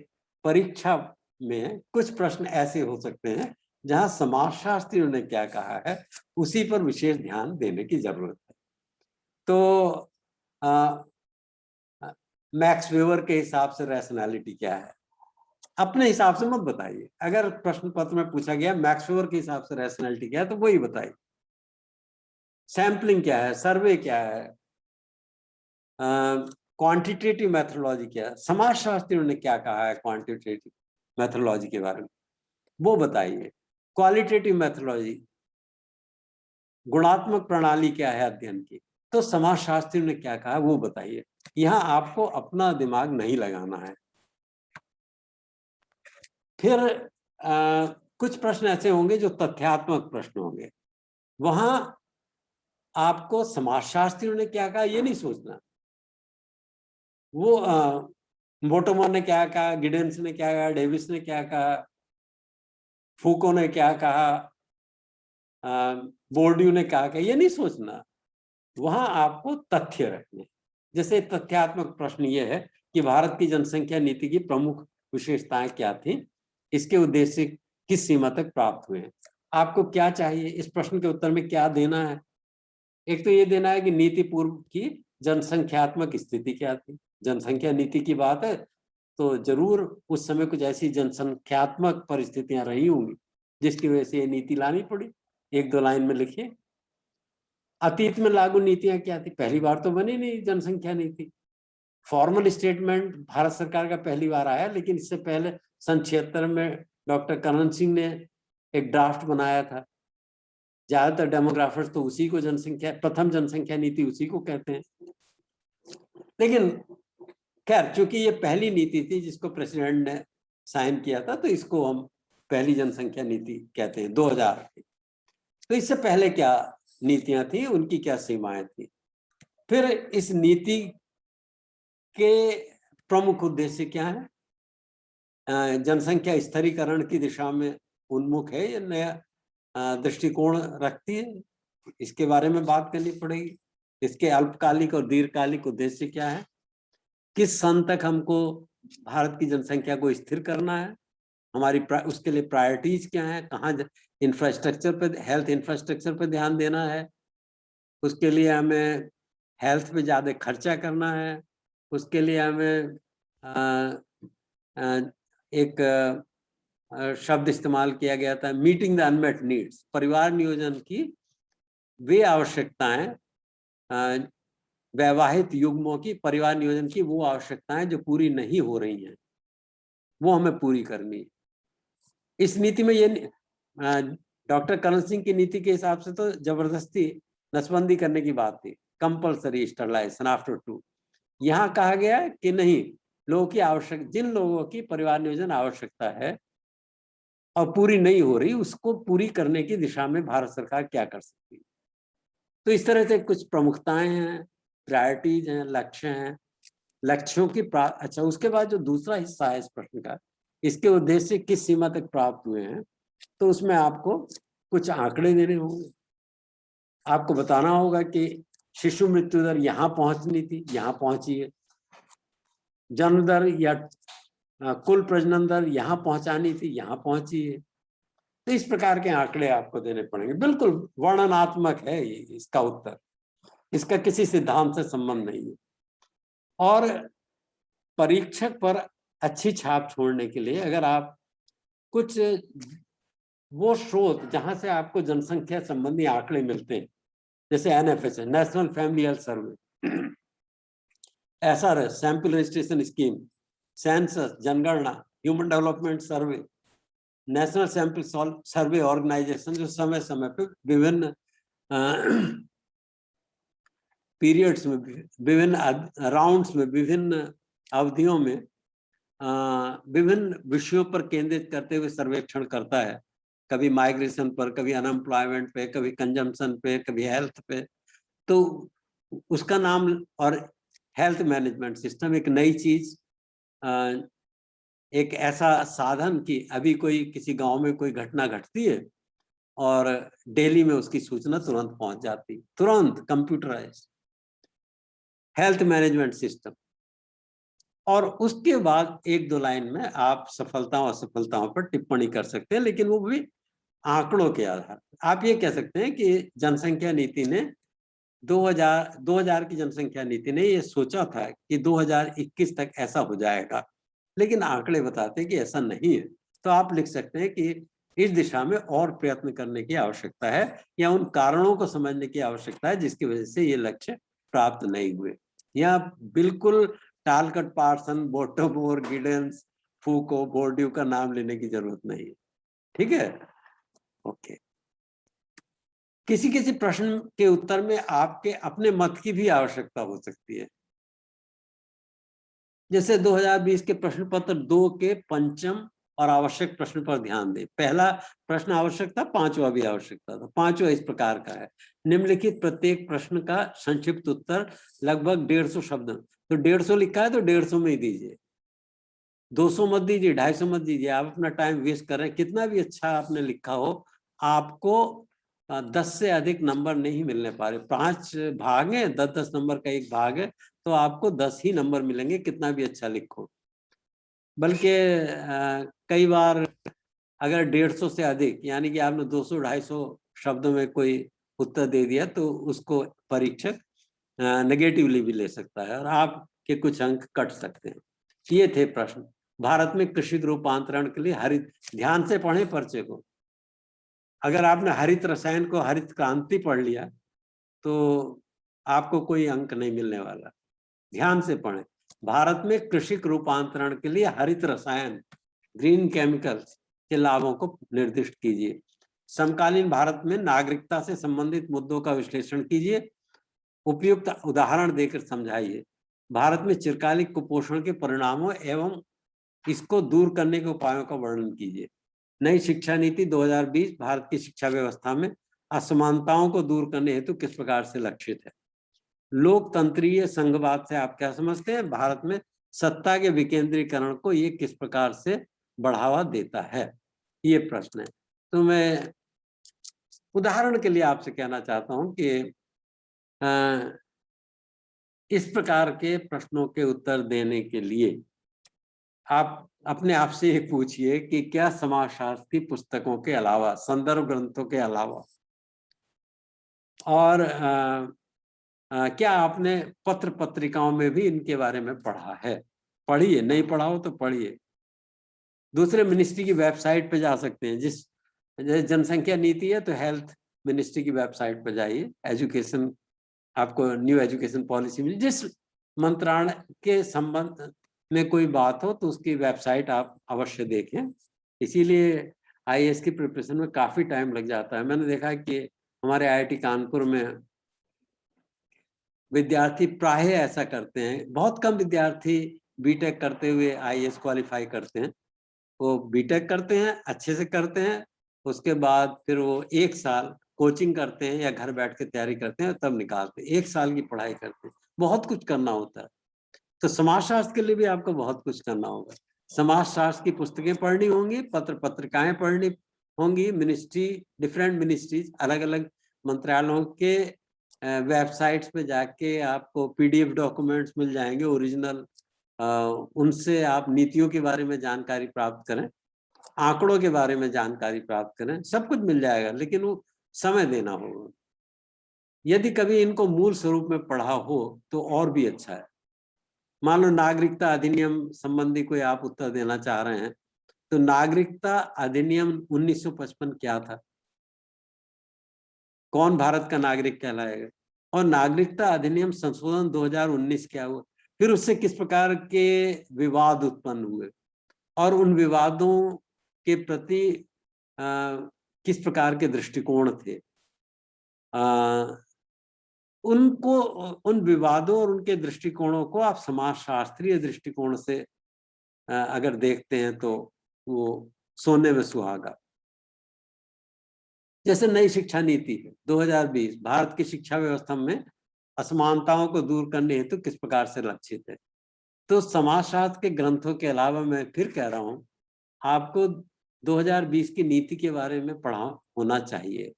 परीक्षा में कुछ प्रश्न ऐसे हो सकते हैं जहां समाजशास्त्रियों ने क्या कहा है उसी पर विशेष ध्यान देने की जरूरत है। तो मैक्स वेबर के हिसाब से रैशनैलिटी क्या है, अपने हिसाब से मत बताइए। अगर प्रश्न पत्र में पूछा गया मैक्स वेबर के हिसाब से रैशनैलिटी क्या है तो वही बताइए। सैम्पलिंग क्या है, सर्वे क्या है, क्वांटिटेटिव मेथोडोलॉजी क्या है, समाजशास्त्रियों ने क्या कहा है क्वांटिटेटिव मेथोडोलॉजी के बारे में, वो बताइए। क्वालिटेटिव मेथोडोलॉजी, गुणात्मक प्रणाली क्या है अध्ययन की, तो समाजशास्त्रियों ने क्या कहा वो बताइए। यहाँ आपको अपना दिमाग नहीं लगाना है। फिर कुछ प्रश्न ऐसे होंगे जो तथ्यात्मक प्रश्न होंगे, वहां आपको समाजशास्त्रियों ने क्या कहा ये नहीं सोचना, वो मोटोमर ने क्या कहा, गिडेंस ने क्या कहा, डेविस ने क्या कहा, फूको ने क्या कहा, बोर्ड्यू ने क्या कहा, ये नहीं सोचना। वहां आपको तथ्य रखने। जैसे तथ्यात्मक प्रश्न ये है कि भारत की जनसंख्या नीति की प्रमुख विशेषताएं क्या थी, इसके उद्देश्य किस सीमा तक प्राप्त हुए हैं। आपको क्या चाहिए, इस प्रश्न के उत्तर में क्या देना है। एक तो ये देना है कि नीति पूर्व की जनसंख्यात्मक स्थिति क्या थी। जनसंख्या नीति की बात है तो जरूर उस समय कुछ ऐसी जनसंख्यात्मक परिस्थितियां रही होंगी जिसकी वजह से ये नीति लानी पड़ी। एक दो लाइन में लिखिए। अतीत में लागू नीतियां क्या थी, पहली बार तो बनी नहीं जनसंख्या नीति। फॉर्मल स्टेटमेंट भारत सरकार का पहली बार आया, लेकिन इससे पहले सन 76 में डॉक्टर करण सिंह ने एक ड्राफ्ट बनाया था। ज्यादातर डेमोग्राफर्स तो उसी को प्रथम जनसंख्या नीति उसी को कहते हैं। लेकिन खैर, चूंकि ये पहली नीति थी जिसको प्रेसिडेंट ने साइन किया था, तो इसको हम पहली जनसंख्या नीति कहते हैं, 2000 की। तो इससे पहले क्या नीतियां थी, उनकी क्या सीमाएं थी। फिर इस नीति के प्रमुख उद्देश्य क्या है, जनसंख्या स्थिरीकरण की दिशा में उन्मुख है या नया दृष्टिकोण रखती है, इसके बारे में बात करनी पड़ेगी। इसके अल्पकालिक और दीर्घकालिक उद्देश्य क्या है, किस सन तक हमको भारत की जनसंख्या को स्थिर करना है, हमारी उसके लिए प्रायोरिटीज क्या है, कहाँ इंफ्रास्ट्रक्चर पे, हेल्थ इंफ्रास्ट्रक्चर पे ध्यान देना है, उसके लिए हमें हेल्थ पे ज्यादा खर्चा करना है, उसके लिए हमें एक शब्द इस्तेमाल किया गया था, मीटिंग द अनमेट नीड्स, परिवार नियोजन की वे आवश्यकताएं वैवाहिक युग्मों की, परिवार नियोजन की वो आवश्यकताएं जो पूरी नहीं हो रही हैं, वो हमें पूरी करनी है। इस नीति में ये डॉक्टर करण सिंह की नीति के हिसाब से तो जबरदस्ती नसबंदी करने की बात थी, कंपल्सरी स्टरलाइजेशन आफ्टर 2। यहाँ कहा गया कि नहीं, लोगों की जिन लोगों की परिवार नियोजन आवश्यकता है और पूरी नहीं हो रही, उसको पूरी करने की दिशा में भारत सरकार क्या कर सकती है। तो इस तरह से कुछ प्रमुखताएं हैं, प्रायोरिटीज हैं, लक्ष्य हैं, लक्ष्यों की अच्छा, उसके बाद जो दूसरा हिस्सा है इस प्रश्न का, इसके उद्देश्य किस सीमा तक प्राप्त हुए हैं, तो उसमें आपको कुछ आंकड़े देने होंगे। आपको बताना होगा कि शिशु मृत्यु दर यहाँ पहुंचनी थी, यहाँ पहुंची है। जन्म दर या कुल प्रजनन दर यहाँ पहुंचानी थी, यहाँ पहुंची है। तो इस प्रकार के आंकड़े आपको देने पड़ेंगे। बिल्कुल वर्णनात्मक है ये इसका उत्तर, इसका किसी सिद्धांत से संबंध नहीं है। और परीक्षक पर अच्छी छाप छोड़ने के लिए अगर आप कुछ वो स्रोत जहां से आपको जनसंख्या संबंधी आंकड़े मिलते हैं, जैसे NFS, national family health survey, SRS, sample registration scheme, census, जनगणना, ह्यूमन डेवलपमेंट सर्वे, नेशनल सैंपल सर्वे ऑर्गेनाइजेशन, जो समय समय पे विभिन्न पीरियड्स में, विभिन्न राउंड्स में, विभिन्न अवधियों में विभिन्न विषयों पर केंद्रित करते हुए सर्वेक्षण करता है। कभी माइग्रेशन पर, कभी अनएम्प्लॉयमेंट पे, कभी कंजम्पशन पे, कभी हेल्थ पे। तो उसका नाम, और हेल्थ मैनेजमेंट सिस्टम एक नई चीज, एक ऐसा साधन कि अभी कोई किसी गांव में कोई घटना घटती है और दिल्ली में उसकी सूचना तुरंत पहुंच जाती, तुरंत कंप्यूटराइज हेल्थ मैनेजमेंट सिस्टम। और उसके बाद एक दो लाइन में आप सफलताओं असफलताओं पर टिप्पणी कर सकते हैं, लेकिन वो भी आंकड़ों के आधार। आप ये कह सकते हैं कि जनसंख्या नीति ने 2000 की जनसंख्या नीति ने ये सोचा था कि 2021 तक ऐसा हो जाएगा, लेकिन आंकड़े बताते हैं कि ऐसा नहीं है। तो आप लिख सकते हैं कि इस दिशा में और प्रयत्न करने की आवश्यकता है, या उन कारणों को समझने की आवश्यकता है जिसकी वजह से ये लक्ष्य प्राप्त नहीं हुए। या बिल्कुल टालकट पार्सन, बोटोमोर, गिडेंस, फूको, बोर्ड्यू का नाम लेने की जरूरत नहीं है। ठीक है, ओके। किसी किसी प्रश्न के उत्तर में आपके अपने मत की भी आवश्यकता हो सकती है। जैसे 2020 के प्रश्न पत्र 2 के पंचम और आवश्यक प्रश्न पर ध्यान दें। पहला प्रश्न आवश्यक था, पांचवा भी आवश्यकता था। पांचवा इस प्रकार का है, निम्नलिखित प्रत्येक प्रश्न का संक्षिप्त उत्तर लगभग 150 शब्द। तो 150 लिखा है तो 150 में ही दीजिए, 200 मत दीजिए, 250 मत दीजिए। आप अपना टाइम वेस्ट कर रहे हैं। कितना भी अच्छा आपने लिखा हो, आपको 10 से अधिक नंबर नहीं मिलने पा रहे। 5 भाग हैं, 10-10 नंबर का एक भाग है, तो आपको 10 ही नंबर मिलेंगे, कितना भी अच्छा लिखो। बल्कि कई बार अगर 150 से अधिक, यानी कि आपने 200-250 शब्दों में कोई उत्तर दे दिया, तो उसको परीक्षक नेगेटिवली भी ले सकता है और आपके कुछ अंक कट सकते हैं। ये थे प्रश्न। भारत में कृषि रूपांतरण के लिए हरित, ध्यान से पढ़ें पर्चे को। अगर आपने हरित रसायन को हरित क्रांति पढ़ लिया तो आपको कोई अंक नहीं मिलने वाला। ध्यान से पढ़ें। भारत में कृषि रूपांतरण के लिए हरित रसायन, ग्रीन केमिकल्स के लाभों को निर्दिष्ट कीजिए। समकालीन भारत में नागरिकता से संबंधित मुद्दों का विश्लेषण कीजिए। उपयुक्त उदाहरण देकर समझाइए। भारत में चिरकालिक कुपोषण के परिणामों एवं इसको दूर करने के उपायों का वर्णन कीजिए। नई शिक्षा नीति 2020 भारत की शिक्षा व्यवस्था में असमानताओं को दूर करने हेतु किस प्रकार से लक्षित है। लोकतंत्रीय संघवाद से आप क्या समझते हैं? भारत में सत्ता के विकेंद्रीकरण को ये किस प्रकार से बढ़ावा देता है, ये प्रश्न है। तो मैं उदाहरण के लिए आपसे कहना चाहता हूं कि इस प्रकार के प्रश्नों के उत्तर देने के लिए आप अपने आप से ये पूछिए कि क्या समाजशास्त्र की पुस्तकों के अलावा, संदर्भ ग्रंथों के अलावा, और क्या आपने पत्र पत्रिकाओं में भी इनके बारे में पढ़ा है? पढ़िए, नहीं पढ़ा हो तो पढ़िए। दूसरे मिनिस्ट्री की वेबसाइट पे जा सकते हैं। जिस जनसंख्या नीति है तो हेल्थ मिनिस्ट्री की वेबसाइट पर जाइए, एजुकेशन आपको न्यू एजुकेशन पॉलिसी में जिस मंत्रालय के संबंध में कोई बात हो तो उसकी वेबसाइट आप अवश्य देखें। इसीलिए आईएएस की प्रिपरेशन में काफी टाइम लग जाता है। मैंने देखा है कि हमारे आईआईटी कानपुर में विद्यार्थी प्राय ऐसा करते हैं, बहुत कम विद्यार्थी बीटेक करते हुए आईएएस क्वालिफाई करते हैं। वो बीटेक करते हैं, अच्छे से करते हैं, उसके बाद फिर वो 1 साल कोचिंग करते हैं या घर बैठ के तैयारी करते हैं, तब निकालते हैं। 1 साल की पढ़ाई करते हैं, बहुत कुछ करना होता है। तो समाजशास्त्र के लिए भी आपको बहुत कुछ करना होगा। समाजशास्त्र की पुस्तकें पढ़नी होंगी, पत्रिकाएं पढ़नी होंगी, डिफरेंट मिनिस्ट्रीज, अलग अलग मंत्रालयों के वेबसाइट्स पे जाके आपको पीडीएफ डॉक्यूमेंट्स मिल जाएंगे ओरिजिनल। उनसे आप नीतियों के बारे में जानकारी प्राप्त करें, आंकड़ों के बारे में जानकारी प्राप्त करें, सब कुछ मिल जाएगा, लेकिन वो समय देना होगा। यदि कभी इनको मूल स्वरूप में पढ़ा हो तो और भी अच्छा है। मान लो नागरिकता अधिनियम संबंधी कोई आप उत्तर देना चाह रहे हैं, तो नागरिकता अधिनियम 1955 क्या था, कौन भारत का नागरिक कहलाएगा, और नागरिकता अधिनियम संशोधन 2019 क्या हुआ, फिर उससे किस प्रकार के विवाद उत्पन्न हुए और उन विवादों के प्रति किस प्रकार के दृष्टिकोण थे। उनको, उन विवादों और उनके दृष्टिकोणों को आप समाजशास्त्रीय दृष्टिकोण से अगर देखते हैं तो वो सोने में सुहागा। जैसे नई शिक्षा नीति 2020 भारत की शिक्षा व्यवस्था में असमानताओं को दूर करने हेतु किस प्रकार से लक्षित है। तो समाजशास्त्र के ग्रंथों के अलावा मैं फिर कह रहा हूं, आपको 2020 की नीति के बारे में पढ़ा होना चाहिए।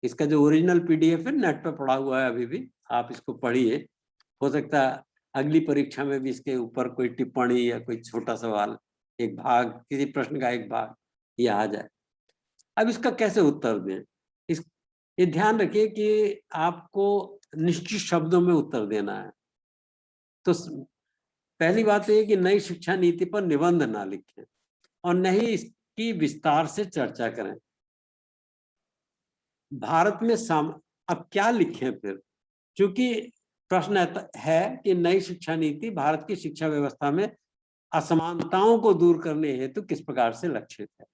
इसका जो ओरिजिनल पीडीएफ है नेट पे पड़ा हुआ है, अभी भी आप इसको पढ़िए। हो सकता है अगली परीक्षा में भी इसके ऊपर कोई टिप्पणी या कोई छोटा सवाल, एक भाग, किसी प्रश्न का एक भाग ये आ जाए। अब इसका कैसे उत्तर दें, इस ये ध्यान रखिए कि आपको निश्चित शब्दों में उत्तर देना है। तो पहली बात तो ये कि नई शिक्षा नीति पर निबंध ना लिखें और न ही इसकी विस्तार से चर्चा करें। भारत में अब क्या लिखें फिर, क्योंकि प्रश्न है कि नई शिक्षा नीति भारत की शिक्षा व्यवस्था में असमानताओं को दूर करने हेतु किस प्रकार से लक्षित है।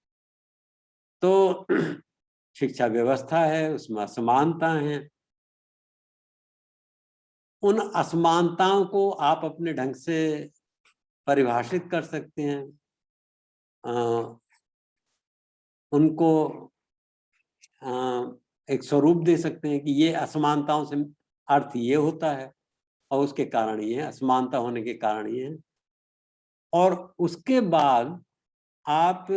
तो शिक्षा व्यवस्था है, उसमें असमानता है, उन असमानताओं को आप अपने ढंग से परिभाषित कर सकते हैं, उनको एक स्वरूप दे सकते हैं कि ये असमानताओं से अर्थ ये होता है और उसके कारण ये, असमानता होने के कारण ये है। और उसके बाद आप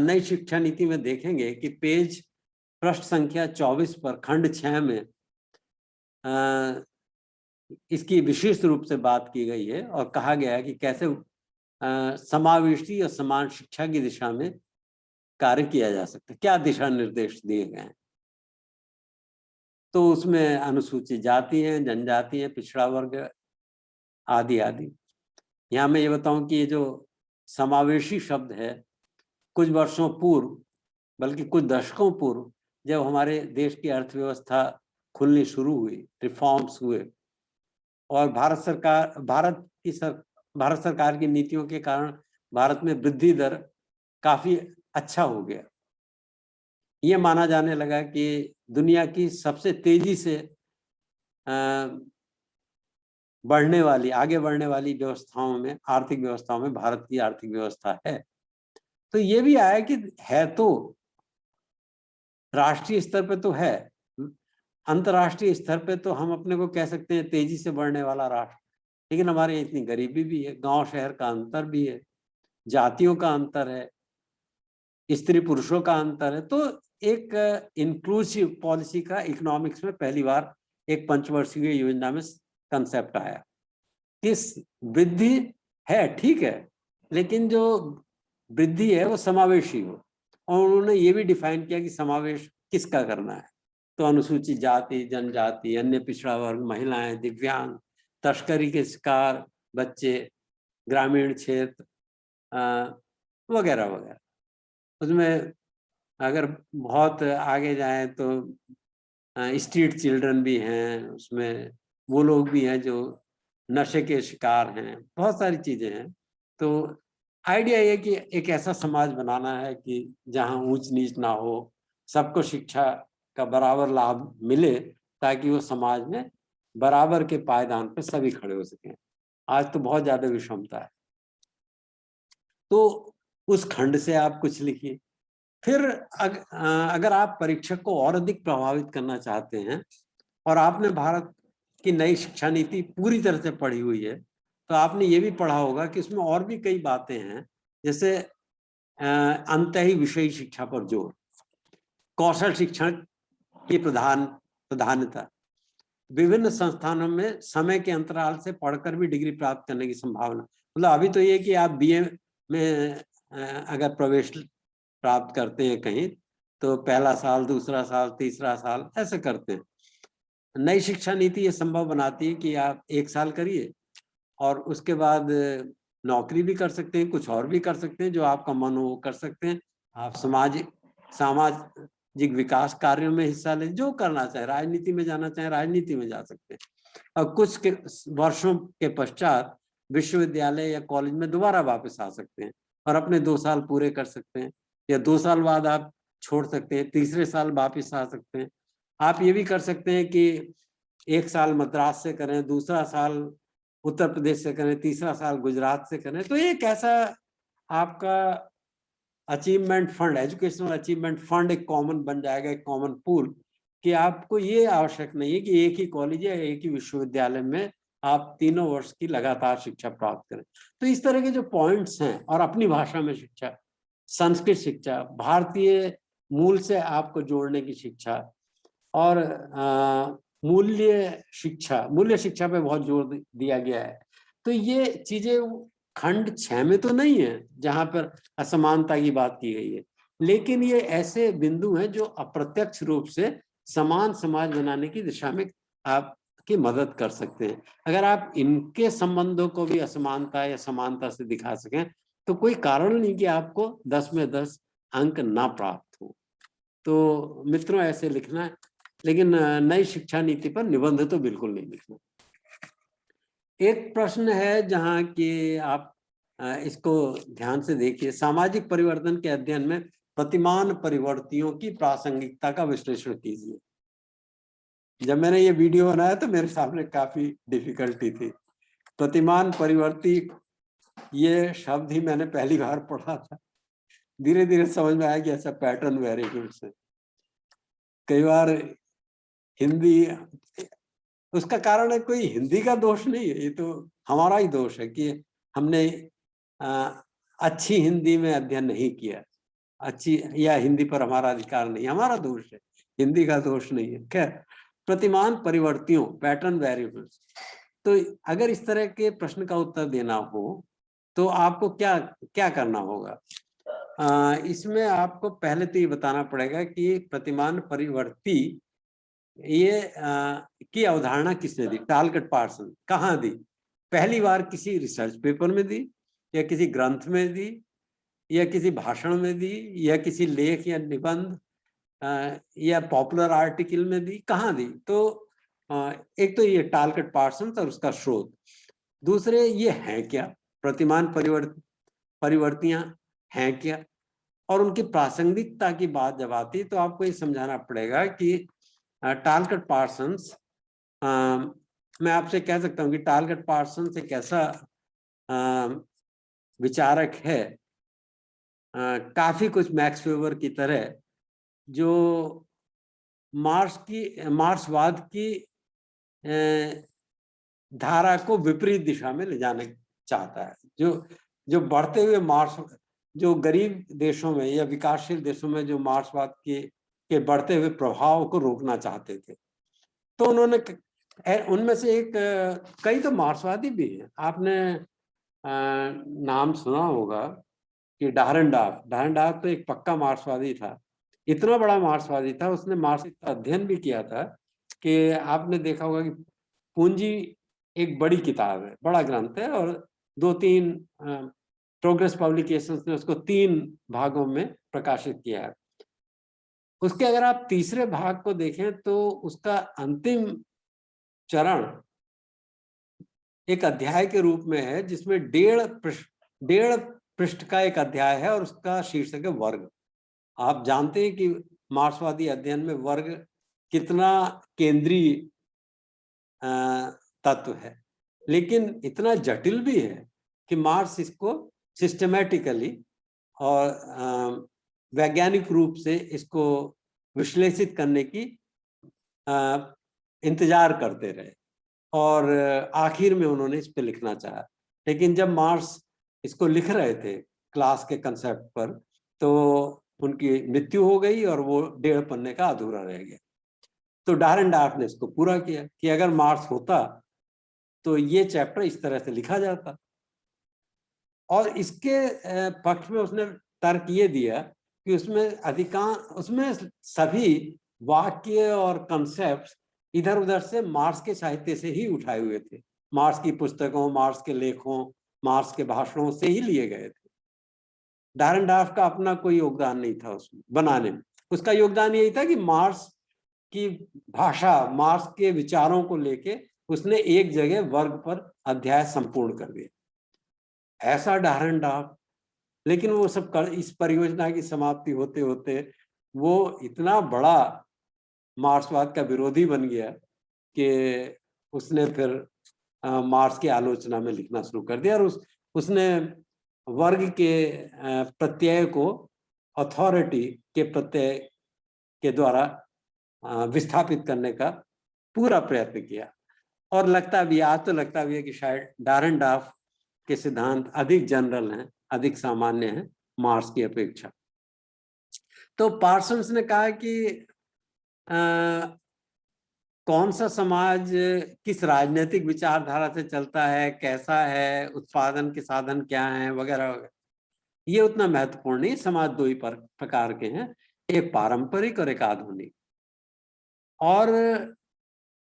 नई शिक्षा नीति में देखेंगे कि पृष्ठ संख्या 24 पर खंड 6 में इसकी विशेष रूप से बात की गई है और कहा गया है कि कैसे समावेशी और समान शिक्षा की दिशा में कार्य किया जा सकता है, क्या दिशा निर्देश दिए गए हैं। तो उसमें अनुसूचित जाति है, जनजाति है, पिछड़ा वर्ग आदि आदि। यहाँ मैं ये बताऊं कि ये जो समावेशी शब्द है, कुछ वर्षों पूर्व, बल्कि कुछ दशकों पूर्व, जब हमारे देश की अर्थव्यवस्था खुलनी शुरू हुई, रिफॉर्म्स हुए और भारत सरकार की नीतियों के कारण भारत में वृद्धि दर काफी अच्छा हो गया। ये माना जाने लगा कि दुनिया की सबसे तेजी से आगे बढ़ने वाली व्यवस्थाओं में, आर्थिक व्यवस्थाओं में भारत की आर्थिक व्यवस्था है। तो ये भी आया कि है तो राष्ट्रीय स्तर पे तो है, अंतर्राष्ट्रीय स्तर पे तो हम अपने को कह सकते हैं तेजी से बढ़ने वाला राष्ट्र, लेकिन हमारे इतनी गरीबी भी है, गांव शहर का अंतर भी है, जातियों का अंतर है, स्त्री पुरुषों का अंतर है। तो एक इंक्लूसिव पॉलिसी का इकोनॉमिक्स में पहली बार एक पंचवर्षीय योजना में कंसेप्ट आया कि वृद्धि है, ठीक है, लेकिन जो वृद्धि है वो समावेशी हो। और उन्होंने ये भी डिफाइन किया कि समावेश किसका करना है। तो अनुसूचित जाति, जनजाति, अन्य पिछड़ा वर्ग, महिलाएं, दिव्यांग, तस्करी के शिकार बच्चे, ग्रामीण क्षेत्र वगैरह वगैरह। उसमें अगर बहुत आगे जाएं तो स्ट्रीट चिल्ड्रन भी हैं उसमें, वो लोग भी हैं जो नशे के शिकार हैं, बहुत सारी चीजें हैं। तो आइडिया ये कि एक ऐसा समाज बनाना है कि जहाँ ऊंच नीच ना हो, सबको शिक्षा का बराबर लाभ मिले, ताकि वो समाज में बराबर के पायदान पे सभी खड़े हो सकें। आज तो बहुत ज्यादा विषमता है। तो उस खंड से आप कुछ लिखिए। फिर अगर आप परीक्षक को और अधिक प्रभावित करना चाहते हैं और आपने भारत की नई शिक्षा नीति पूरी तरह से पढ़ी हुई है, तो आपने ये भी पढ़ा होगा कि इसमें और भी कई बातें हैं, जैसे अंतःही विषयी शिक्षा पर जोर, कौशल शिक्षण की प्रधानता, विभिन्न संस्थानों में समय के अंतराल से पढ़कर भी डिग्री प्राप्त करने की संभावना। मतलब अभी तो ये कि आप बीए में अगर प्रवेश प्राप्त करते हैं कहीं, तो पहला साल, दूसरा साल, तीसरा साल ऐसे करते हैं। नई शिक्षा नीति ये संभव बनाती है कि आप 1 साल करिए और उसके बाद नौकरी भी कर सकते हैं, कुछ और भी कर सकते हैं, जो आपका मन हो वो कर सकते हैं। आप सामाजिक विकास कार्यों में हिस्सा लें, जो करना चाहे, राजनीति में जाना चाहे राजनीति में जा सकते हैं। और कुछ के वर्षों के पश्चात विश्वविद्यालय या कॉलेज में दोबारा वापस आ सकते हैं और अपने 2 साल पूरे कर सकते हैं, या 2 साल बाद आप छोड़ सकते हैं, तीसरे साल वापस आ सकते हैं। आप ये भी कर सकते हैं कि 1 साल मद्रास से करें, दूसरा साल उत्तर प्रदेश से करें, तीसरा साल गुजरात से करें। तो एक ऐसा आपका achievement fund, educational achievement fund एक कॉमन बन जाएगा, एक कॉमन पूल, कि आपको ये आवश्यक नहीं है कि एक ही कॉलेज या एक ही विश्वविद्यालय में आप 3 वर्ष की लगातार शिक्षा प्राप्त करें। तो इस तरह के जो पॉइंट्स हैं, और अपनी भाषा में शिक्षा, संस्कृत शिक्षा, भारतीय मूल से आपको जोड़ने की शिक्षा, और मूल्य शिक्षा पे बहुत जोर दिया गया है। तो ये चीजें खंड 6 में तो नहीं है जहां पर असमानता की बात की गई है, लेकिन ये ऐसे बिंदु हैं जो अप्रत्यक्ष रूप से समान समाज बनाने की दिशा में आपकी मदद कर सकते हैं। अगर आप इनके संबंधों को भी असमानता या समानता से दिखा सकें, तो कोई कारण नहीं कि आपको 10 में 10 अंक ना प्राप्त हो। तो मित्रों, ऐसे लिखना है, लेकिन नई शिक्षा नीति पर निबंध तो बिल्कुल नहीं लिखना। एक प्रश्न है जहां कि आप इसको ध्यान से देखिए, सामाजिक परिवर्तन के अध्ययन में प्रतिमान परिवर्तियों की प्रासंगिकता का विश्लेषण कीजिए। जब मैंने ये वीडियो बनाया तो मेरे सामने काफी डिफिकल्टी थी। प्रतिमान परिवर्ती, ये शब्द ही मैंने पहली बार पढ़ा था, धीरे धीरे समझ में आया कि ऐसा पैटर्न वेरिएबल्स है। कई बार हिंदी, उसका कारण है कोई हिंदी का दोष नहीं है, ये तो हमारा ही दोष है कि हमने अच्छी हिंदी में अध्ययन नहीं किया, अच्छी या हिंदी पर हमारा अधिकार नहीं, हमारा दोष है, हिंदी का दोष नहीं है। खैर, प्रतिमान परिवर्तियों, पैटर्न वेरिएबल्स, तो अगर इस तरह के प्रश्न का उत्तर देना हो तो आपको क्या क्या करना होगा? इसमें आपको पहले तो ये बताना पड़ेगा कि प्रतिमान परिवर्ती ये की अवधारणा किसने दी, टालकट पार्सन, कहाँ दी? पहली बार किसी रिसर्च पेपर में दी, या किसी ग्रंथ में दी, या किसी भाषण में दी, या किसी लेख या निबंध या पॉपुलर आर्टिकल में दी, कहाँ दी? तो एक तो ये टालकट पार्सन और उसका स्रोत, दूसरे ये है क्या, प्रतिमान परिवर्तियां हैं क्या, और उनकी प्रासंगिकता की बात जब आती तो आपको ये समझाना पड़ेगा कि टालकट पार्सन्स, मैं आपसे कह सकता हूँ कि टालकट पार्सन्स एक ऐसा विचारक है, काफी कुछ मैक्स वेबर की तरह, जो मार्क्सवाद की धारा को विपरीत दिशा में ले जाने चाहता है। जो बढ़ते हुए जो गरीब देशों में या विकासशील देशों में जो मार्क्सवाद के बढ़ते हुए प्रभाव को रोकना चाहते थे, तो उन्होंने उनमें से एक, कई तो मार्क्सवादी भी हैं, आपने नाम सुना होगा कि डाहरनडाफ तो एक पक्का मार्क्सवादी था, इतना बड़ा मार्क्सवादी था, उसने मार्क्स का अध्ययन भी किया था कि आपने देखा होगा कि पूंजी एक बड़ी किताब है, बड़ा ग्रंथ है, और 2-3 प्रोग्रेस पब्लिकेशंस ने उसको 3 भागों में प्रकाशित किया है। उसके अगर आप तीसरे भाग को देखें तो उसका अंतिम चरण एक अध्याय के रूप में है, जिसमें 1.5 पृष्ठ का एक अध्याय है और उसका शीर्षक है वर्ग। आप जानते हैं कि मार्क्सवादी अध्ययन में वर्ग कितना केंद्रीय तत्व है, लेकिन इतना जटिल भी है कि मार्क्स इसको सिस्टमैटिकली और वैज्ञानिक रूप से इसको विश्लेषित करने की इंतजार करते रहे और आखिर में उन्होंने इस पे लिखना चाहा। लेकिन जब मार्क्स इसको लिख रहे थे क्लास के कंसेप्ट पर, तो उनकी मृत्यु हो गई और वो 1.5 पन्ने का अधूरा रह गया। तो डारेंडार्फ ने इसको पूरा किया कि अगर मार्क्स होता तो ये चैप्टर इस तरह से लिखा जाता। और इसके पक्ष में उसने तर्क ये दिया कि उसमें सभी वाक्य और कंसेप्ट इधर उधर से मार्क्स के साहित्य से ही उठाए हुए थे, मार्क्स की पुस्तकों, मार्क्स के लेखों, मार्क्स के भाषणों से ही लिए गए थे। डारेंडार्फ का अपना कोई योगदान नहीं था उसमें बनाने में। उसका योगदान यही था कि मार्क्स की भाषा, मार्क्स के विचारों को लेके उसने एक जगह वर्ग पर अध्याय संपूर्ण कर दिया। ऐसा डारेंडार्फ, लेकिन वो सब इस परियोजना की समाप्ति होते होते वो इतना बड़ा मार्क्सवाद का विरोधी बन गया कि उसने फिर मार्क्स की आलोचना में लिखना शुरू कर दिया और उसने वर्ग के प्रत्यय को अथॉरिटी के प्रत्यय के द्वारा विस्थापित करने का पूरा प्रयत्न किया। और लगता भी है कि शायद डारेंडार्फ के सिद्धांत अधिक जनरल हैं, अधिक सामान्य हैं मार्क्स की अपेक्षा। तो पार्सन्स ने कहा कि कौन सा समाज किस राजनीतिक विचारधारा से चलता है, कैसा है, उत्पादन के साधन क्या हैं, वगैरह वगैरह, ये उतना महत्वपूर्ण नहीं। समाज दो ही प्रकार के हैं, एक पारंपरिक और एक आधुनिक। और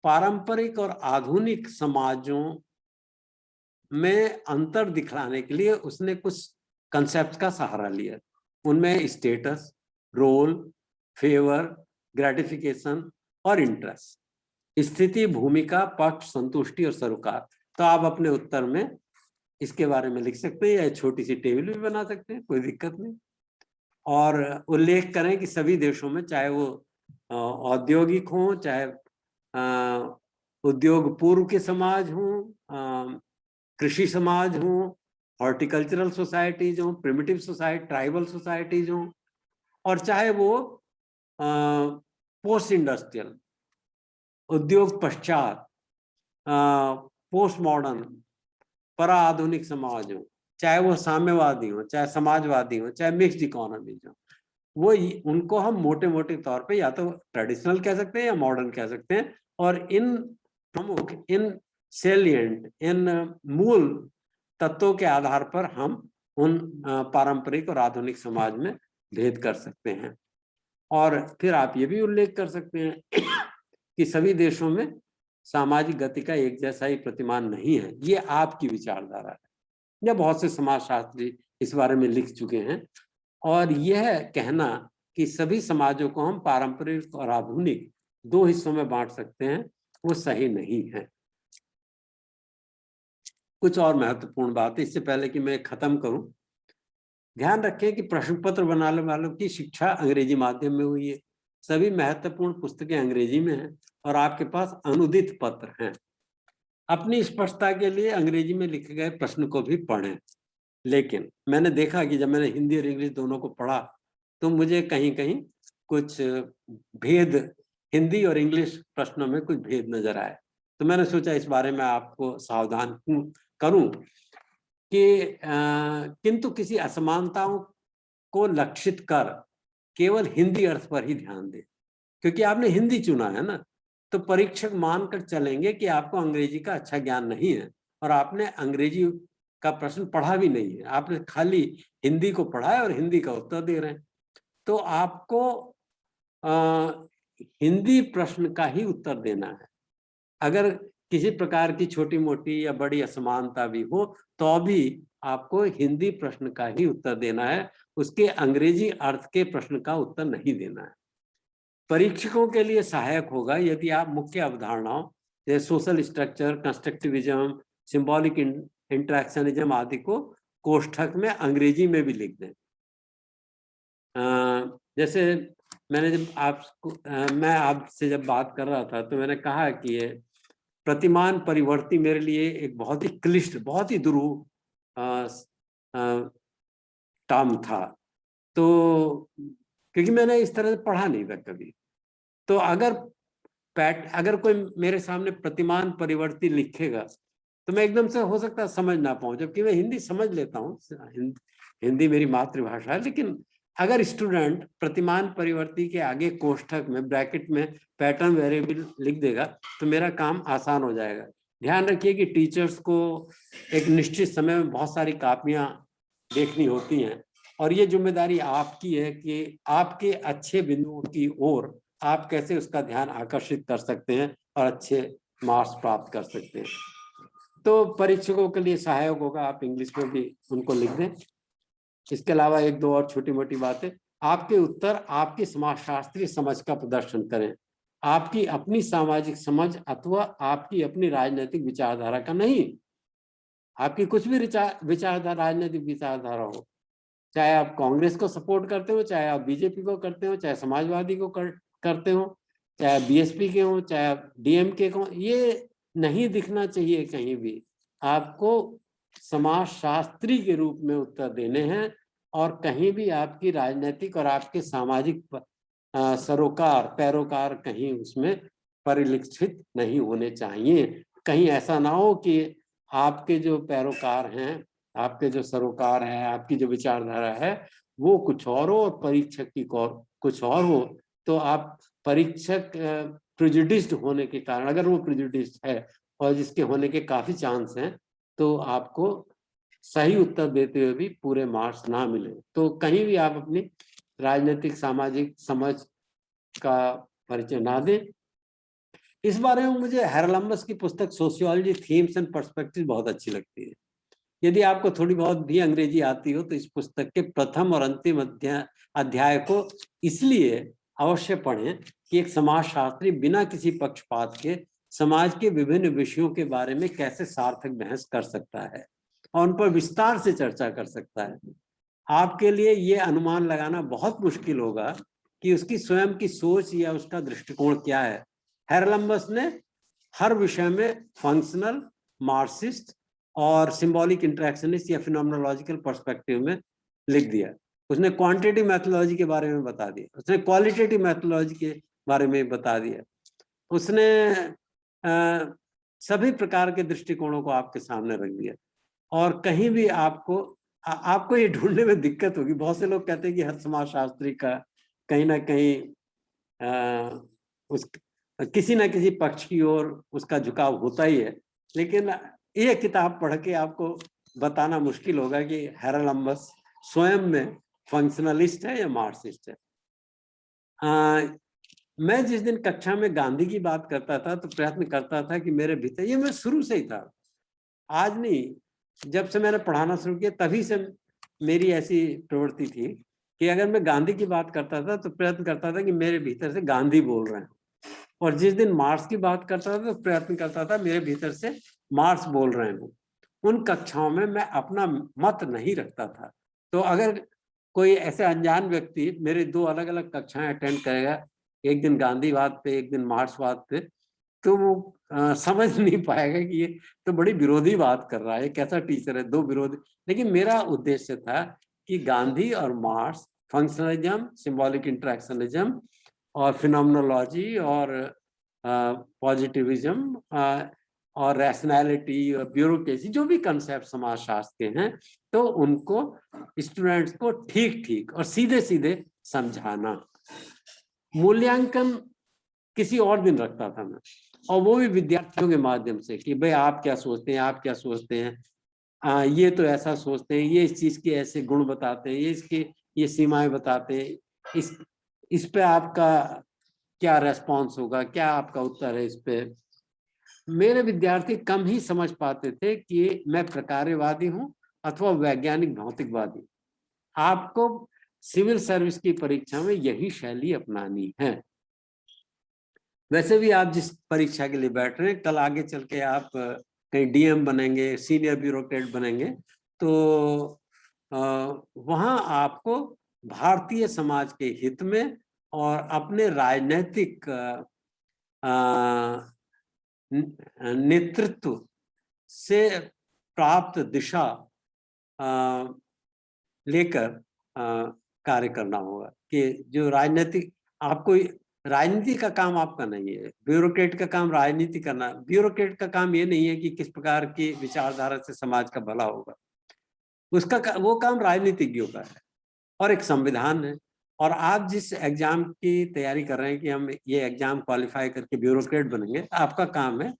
पारंपरिक और आधुनिक समाजों में अंतर दिखलाने के लिए उसने कुछ कंसेप्ट का सहारा लिया। उनमें स्टेटस, रोल, फेवर, ग्रेटिफिकेशन और इंटरेस्ट, स्थिति, भूमिका, पक्ष, संतुष्टि और सरोकार। तो आप अपने उत्तर में इसके बारे में लिख सकते हैं या छोटी सी टेबल भी बना सकते हैं, कोई दिक्कत नहीं। और उल्लेख करें कि सभी देशों में, चाहे वो औद्योगिक हो, चाहे उद्योग पूर्व के समाज हों, कृषि समाज हों, हॉर्टिकल्चरल सोसाइटीज हों, प्रिमिटिव सोसाइटी, ट्राइबल सोसाइटीज हों, और चाहे वो पोस्ट इंडस्ट्रियल, उद्योग पश्चात, पोस्ट मॉडर्न, परा आधुनिक समाज हो, चाहे वो साम्यवादी हो, चाहे समाजवादी हो, चाहे मिक्स्ड इकोनॉमीज हो, वो उनको हम मोटे मोटे तौर पे या तो ट्रेडिशनल कह सकते हैं या मॉडर्न कह सकते हैं। और इन प्रमुख, इन सेलिएंट, इन मूल तत्वों के आधार पर हम उन पारंपरिक और आधुनिक समाज में भेद कर सकते हैं। और फिर आप ये भी उल्लेख कर सकते हैं कि सभी देशों में सामाजिक गति का एक जैसा ही प्रतिमान नहीं है। ये आपकी विचारधारा है, या बहुत से समाजशास्त्री इस बारे में लिख चुके हैं। और यह कहना कि सभी समाजों को हम पारंपरिक और आधुनिक दो हिस्सों में बांट सकते हैं, वो सही नहीं है। कुछ और महत्वपूर्ण बात, इससे पहले कि मैं खत्म करूं, ध्यान रखें कि प्रश्न पत्र बनाने वालों की शिक्षा अंग्रेजी माध्यम में हुई है। सभी महत्वपूर्ण पुस्तकें अंग्रेजी में हैं और आपके पास अनुदित पत्र हैं। अपनी स्पष्टता के लिए अंग्रेजी में लिखे गए प्रश्न को भी पढ़ें। लेकिन मैंने देखा कि जब मैंने हिंदी और इंग्लिश दोनों को पढ़ा तो मुझे कहीं कहीं कुछ भेद, हिंदी और इंग्लिश प्रश्नों में कुछ भेद नजर आए। तो मैंने सोचा इस बारे में आपको सावधान करूं कि किंतु किसी असमानताओं को लक्षित कर केवल हिंदी अर्थ पर ही ध्यान दें। क्योंकि आपने हिंदी चुना है ना, तो परीक्षक मानकर चलेंगे कि आपको अंग्रेजी का अच्छा ज्ञान नहीं है और आपने अंग्रेजी का प्रश्न पढ़ा भी नहीं है, आपने खाली हिंदी को पढ़ा है और हिंदी का उत्तर दे रहे हैं। तो आपको हिंदी प्रश्न का ही उत्तर देना है। अगर किसी प्रकार की छोटी मोटी या बड़ी असमानता भी हो तो भी आपको हिंदी प्रश्न का ही उत्तर देना है, उसके अंग्रेजी अर्थ के प्रश्न का उत्तर नहीं देना है। परीक्षकों के लिए सहायक होगा यदि आप मुख्य अवधारणाओं जैसे social structure, constructivism, symbolic interactionism आदि को कोष्ठक में अंग्रेजी में भी लिख दें। जैसे मैंने जब आपको मैं आपसे जब बात कर रहा था तो मैंने कहा कि ये प्रतिमान परिवर्ती मेरे लिए एक बहुत ही क्लिष्ट, बहुत ही दुरूह टर्म था, तो क्योंकि मैंने इस तरह से पढ़ा नहीं था कभी। तो अगर कोई मेरे सामने प्रतिमान परिवर्ती लिखेगा तो मैं एकदम से हो सकता है समझ ना पाऊं, जबकि मैं हिंदी समझ लेता हूँ, हिंदी मेरी मातृभाषा है। लेकिन अगर स्टूडेंट प्रतिमान परिवर्ती के आगे कोष्ठक में ब्रैकेट में पैटर्न वेरिएबल लिख देगा तो मेरा काम आसान हो जाएगा। ध्यान रखिए कि टीचर्स को एक निश्चित समय में बहुत सारी कापियां देखनी होती हैं और ये जिम्मेदारी आपकी है कि आपके अच्छे बिंदुओं की ओर आप कैसे उसका ध्यान आकर्षित कर सकते हैं और अच्छे मार्क्स प्राप्त कर सकते हैं। तो परीक्षकों के लिए सहायक होगा, आप इंग्लिश में भी उनको लिख दें। इसके अलावा एक दो और छोटी मोटी बातें, आपके उत्तर आपकी समाजशास्त्रीय समझ का प्रदर्शन करें, आपकी अपनी सामाजिक समझ अथवा आपकी अपनी राजनीतिक विचारधारा का नहीं। आपकी कुछ भी विचारधारा, राजनीतिक विचारधारा हो, चाहे आप कांग्रेस को सपोर्ट करते हो, चाहे आप बीजेपी को करते हो, चाहे समाजवादी को करते हो, चाहे बीएसपी के हो, चाहे आप डीएमके को, ये नहीं दिखना चाहिए कहीं भी। आपको समाजशास्त्री के रूप में उत्तर देने हैं और कहीं भी आपकी राजनीतिक और आपके सामाजिक सरोकार पैरोकार कहीं उसमें परिलक्षित नहीं होने चाहिए। कहीं ऐसा ना हो कि आपके जो पैरोकार हैं, आपके जो सरोकार हैं, आपकी जो विचारधारा है वो कुछ और हो और परीक्षक की कुछ और हो, तो आप परीक्षक प्रेजुडिस्ड होने के कारण, अगर वो प्रेजुडिस्ड है और जिसके होने के काफी चांस हैं, तो आपको सही उत्तर देते हुए भी पूरे मार्क्स ना मिले। तो कहीं भी आप अपनी राजनीतिक सामाजिक समझ का परिचय ना दें। इस बारे में मुझे हेरलम्बस की पुस्तक सोशियोलॉजी थीम्स एंड पर्सपेक्टिव बहुत अच्छी लगती है। यदि आपको थोड़ी बहुत भी अंग्रेजी आती हो तो इस पुस्तक के प्रथम और अंतिम अध्याय को इसलिए अवश्य पढ़ें कि एक समाजशास्त्री बिना किसी पक्षपात के समाज के विभिन्न विषयों के बारे में कैसे सार्थक बहस कर सकता है और उन पर विस्तार से चर्चा कर सकता है। आपके लिए ये अनुमान लगाना बहुत मुश्किल होगा कि उसकी स्वयं की सोच या उसका दृष्टिकोण क्या है। हेरलम्बस ने हर विषय में फंक्शनल, मार्क्सिस्ट और सिंबॉलिक इंटरेक्शनिस्ट या फिनोमेनोलॉजिकल पर्सपेक्टिव में लिख दिया। उसने क्वांटिटेटिव मैथोलॉजी के बारे में बता दिया, उसने क्वालिटेटिव मैथोलॉजी के बारे में बता दिया, उसने सभी प्रकार के दृष्टिकोणों को आपके सामने रख दिया। और कहीं भी आपको ये ढूंढने में दिक्कत होगी। बहुत से लोग कहते हैं कि हर समाजशास्त्री का कहीं ना कहीं किसी न किसी पक्ष की ओर उसका झुकाव होता ही है, लेकिन ये किताब पढ़ के आपको बताना मुश्किल होगा कि हेरलम्बस स्वयं में फंक्शनलिस्ट है या मार्क्सिस्ट है। मैं जिस दिन कक्षा में गांधी की बात करता था तो प्रयत्न करता था कि मेरे भीतर, ये मैं शुरू से ही था, आज नहीं, जब से मैंने पढ़ाना शुरू किया तभी से मेरी ऐसी प्रवृत्ति थी कि अगर मैं गांधी की बात करता था तो प्रयत्न करता था कि मेरे भीतर से गांधी बोल रहे हैं, और जिस दिन मार्क्स की बात करता था तो प्रयत्न करता था मेरे भीतर से मार्क्स बोल रहे हैं। उन कक्षाओं में मैं अपना मत नहीं रखता था। तो अगर कोई ऐसे अनजान व्यक्ति मेरे दो अलग अलग कक्षाएं अटेंड करेगा, एक दिन गांधीवाद पे एक दिन मार्क्सवाद पे, तो वो समझ नहीं पाएगा कि ये तो बड़ी विरोधी बात कर रहा है, कैसा टीचर है, दो विरोधी। लेकिन मेरा उद्देश्य था कि गांधी और मार्क्स, फंक्शनलिज्म, सिंबॉलिक इंटरेक्शनिज्म और फिनोमेनोलॉजी और पॉजिटिविज्म और रैशनैलिटी और ब्यूरोक्रेसी, जो भी कंसेप्ट समाजशास्त्र के हैं, तो उनको स्टूडेंट्स को ठीक ठीक और सीधे सीधे समझाना। मूल्यांकन किसी और दिन रखता था मैं, और वो भी विद्यार्थियों के माध्यम से कि भाई आप क्या सोचते हैं, आप क्या सोचते हैं, ये तो ऐसा सोचते हैं, ये इस चीज के ऐसे गुण बताते हैं, ये इसके ये सीमाएं बताते हैं, इस पे आपका क्या रेस्पॉन्स होगा, क्या आपका उत्तर है इस पे। मेरे विद्यार्थी कम ही समझ पाते थे कि मैं प्रकार्यवादी हूं अथवा वैज्ञानिक भौतिकवादी। आपको सिविल सर्विस की परीक्षा में यही शैली अपनानी है। वैसे भी आप जिस परीक्षा के लिए बैठ रहे हैं, कल आगे चल के आप कहीं डीएम बनेंगे, सीनियर ब्यूरोक्रेट बनेंगे, तो वहां आपको भारतीय समाज के हित में और अपने राजनीतिक नेतृत्व से प्राप्त दिशा लेकर कार्य करना होगा। कि जो राजनीतिक, आपको राजनीति का काम आपका नहीं है, ब्यूरोक्रेट का काम राजनीति करना। ब्यूरोक्रेट का काम ये नहीं है कि किस प्रकार की विचारधारा से समाज का भला होगा, उसका वो काम राजनीतिज्ञों का है और एक संविधान है। और आप जिस एग्जाम की तैयारी कर रहे हैं कि हम ये एग्जाम क्वालिफाई करके ब्यूरोक्रेट बनेंगे, आपका काम है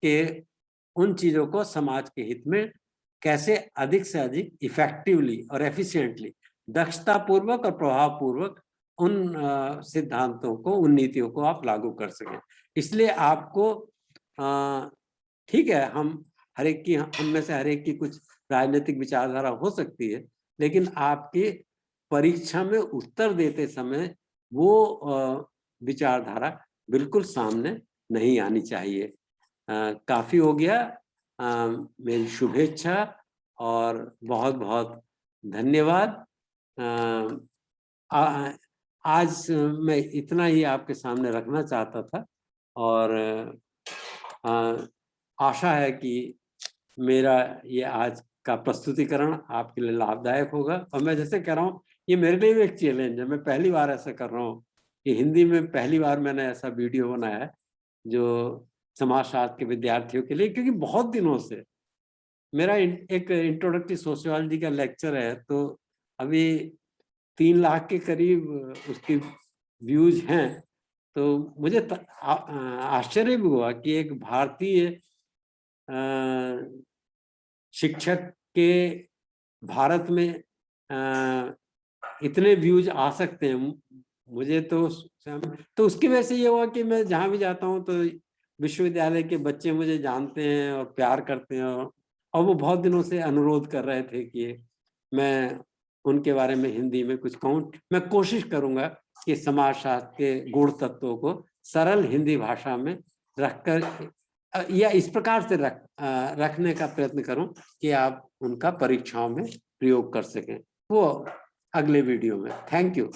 कि उन चीजों को समाज के हित में कैसे अधिक से अधिक इफेक्टिवली और एफिशिएंटली, दक्षता पूर्वक और प्रभाव पूर्वक उन सिद्धांतों को, उन नीतियों को आप लागू कर सकें। इसलिए आपको ठीक है, हम हर एक की, हम में से हर एक की कुछ राजनीतिक विचारधारा हो सकती है, लेकिन आपकी परीक्षा में उत्तर देते समय वो विचारधारा बिल्कुल सामने नहीं आनी चाहिए। काफी हो गया। मेरी शुभेच्छा और बहुत बहुत धन्यवाद। आज मैं इतना ही आपके सामने रखना चाहता था और आशा है कि मेरा ये आज का प्रस्तुतिकरण आपके लिए लाभदायक होगा। और मैं जैसे कह रहा हूँ, ये मेरे लिए भी एक चैलेंज है, मैं पहली बार ऐसा कर रहा हूँ कि हिंदी में पहली बार मैंने ऐसा वीडियो बनाया है जो समाजशास्त्र के विद्यार्थियों के लिए, क्योंकि बहुत दिनों से मेरा एक इंट्रोडक्टरी सोशियोलॉजी का लेक्चर है, तो अभी 3 लाख के करीब उसकी व्यूज हैं। तो मुझे आश्चर्य भी हुआ कि एक भारतीय शिक्षक के भारत में इतने व्यूज आ सकते हैं, मुझे तो उसकी वजह से ये हुआ कि मैं जहाँ भी जाता हूँ तो विश्वविद्यालय के बच्चे मुझे जानते हैं और प्यार करते हैं, और वो बहुत दिनों से अनुरोध कर रहे थे कि मैं उनके बारे में हिंदी में कुछ कहूँ। मैं कोशिश करूँगा कि समाजशास्त्र के गूढ़ तत्वों को सरल हिंदी भाषा में रखकर या इस प्रकार से रखने का प्रयत्न करूं कि आप उनका परीक्षाओं में प्रयोग कर सकें। वो अगले वीडियो में। Thank you.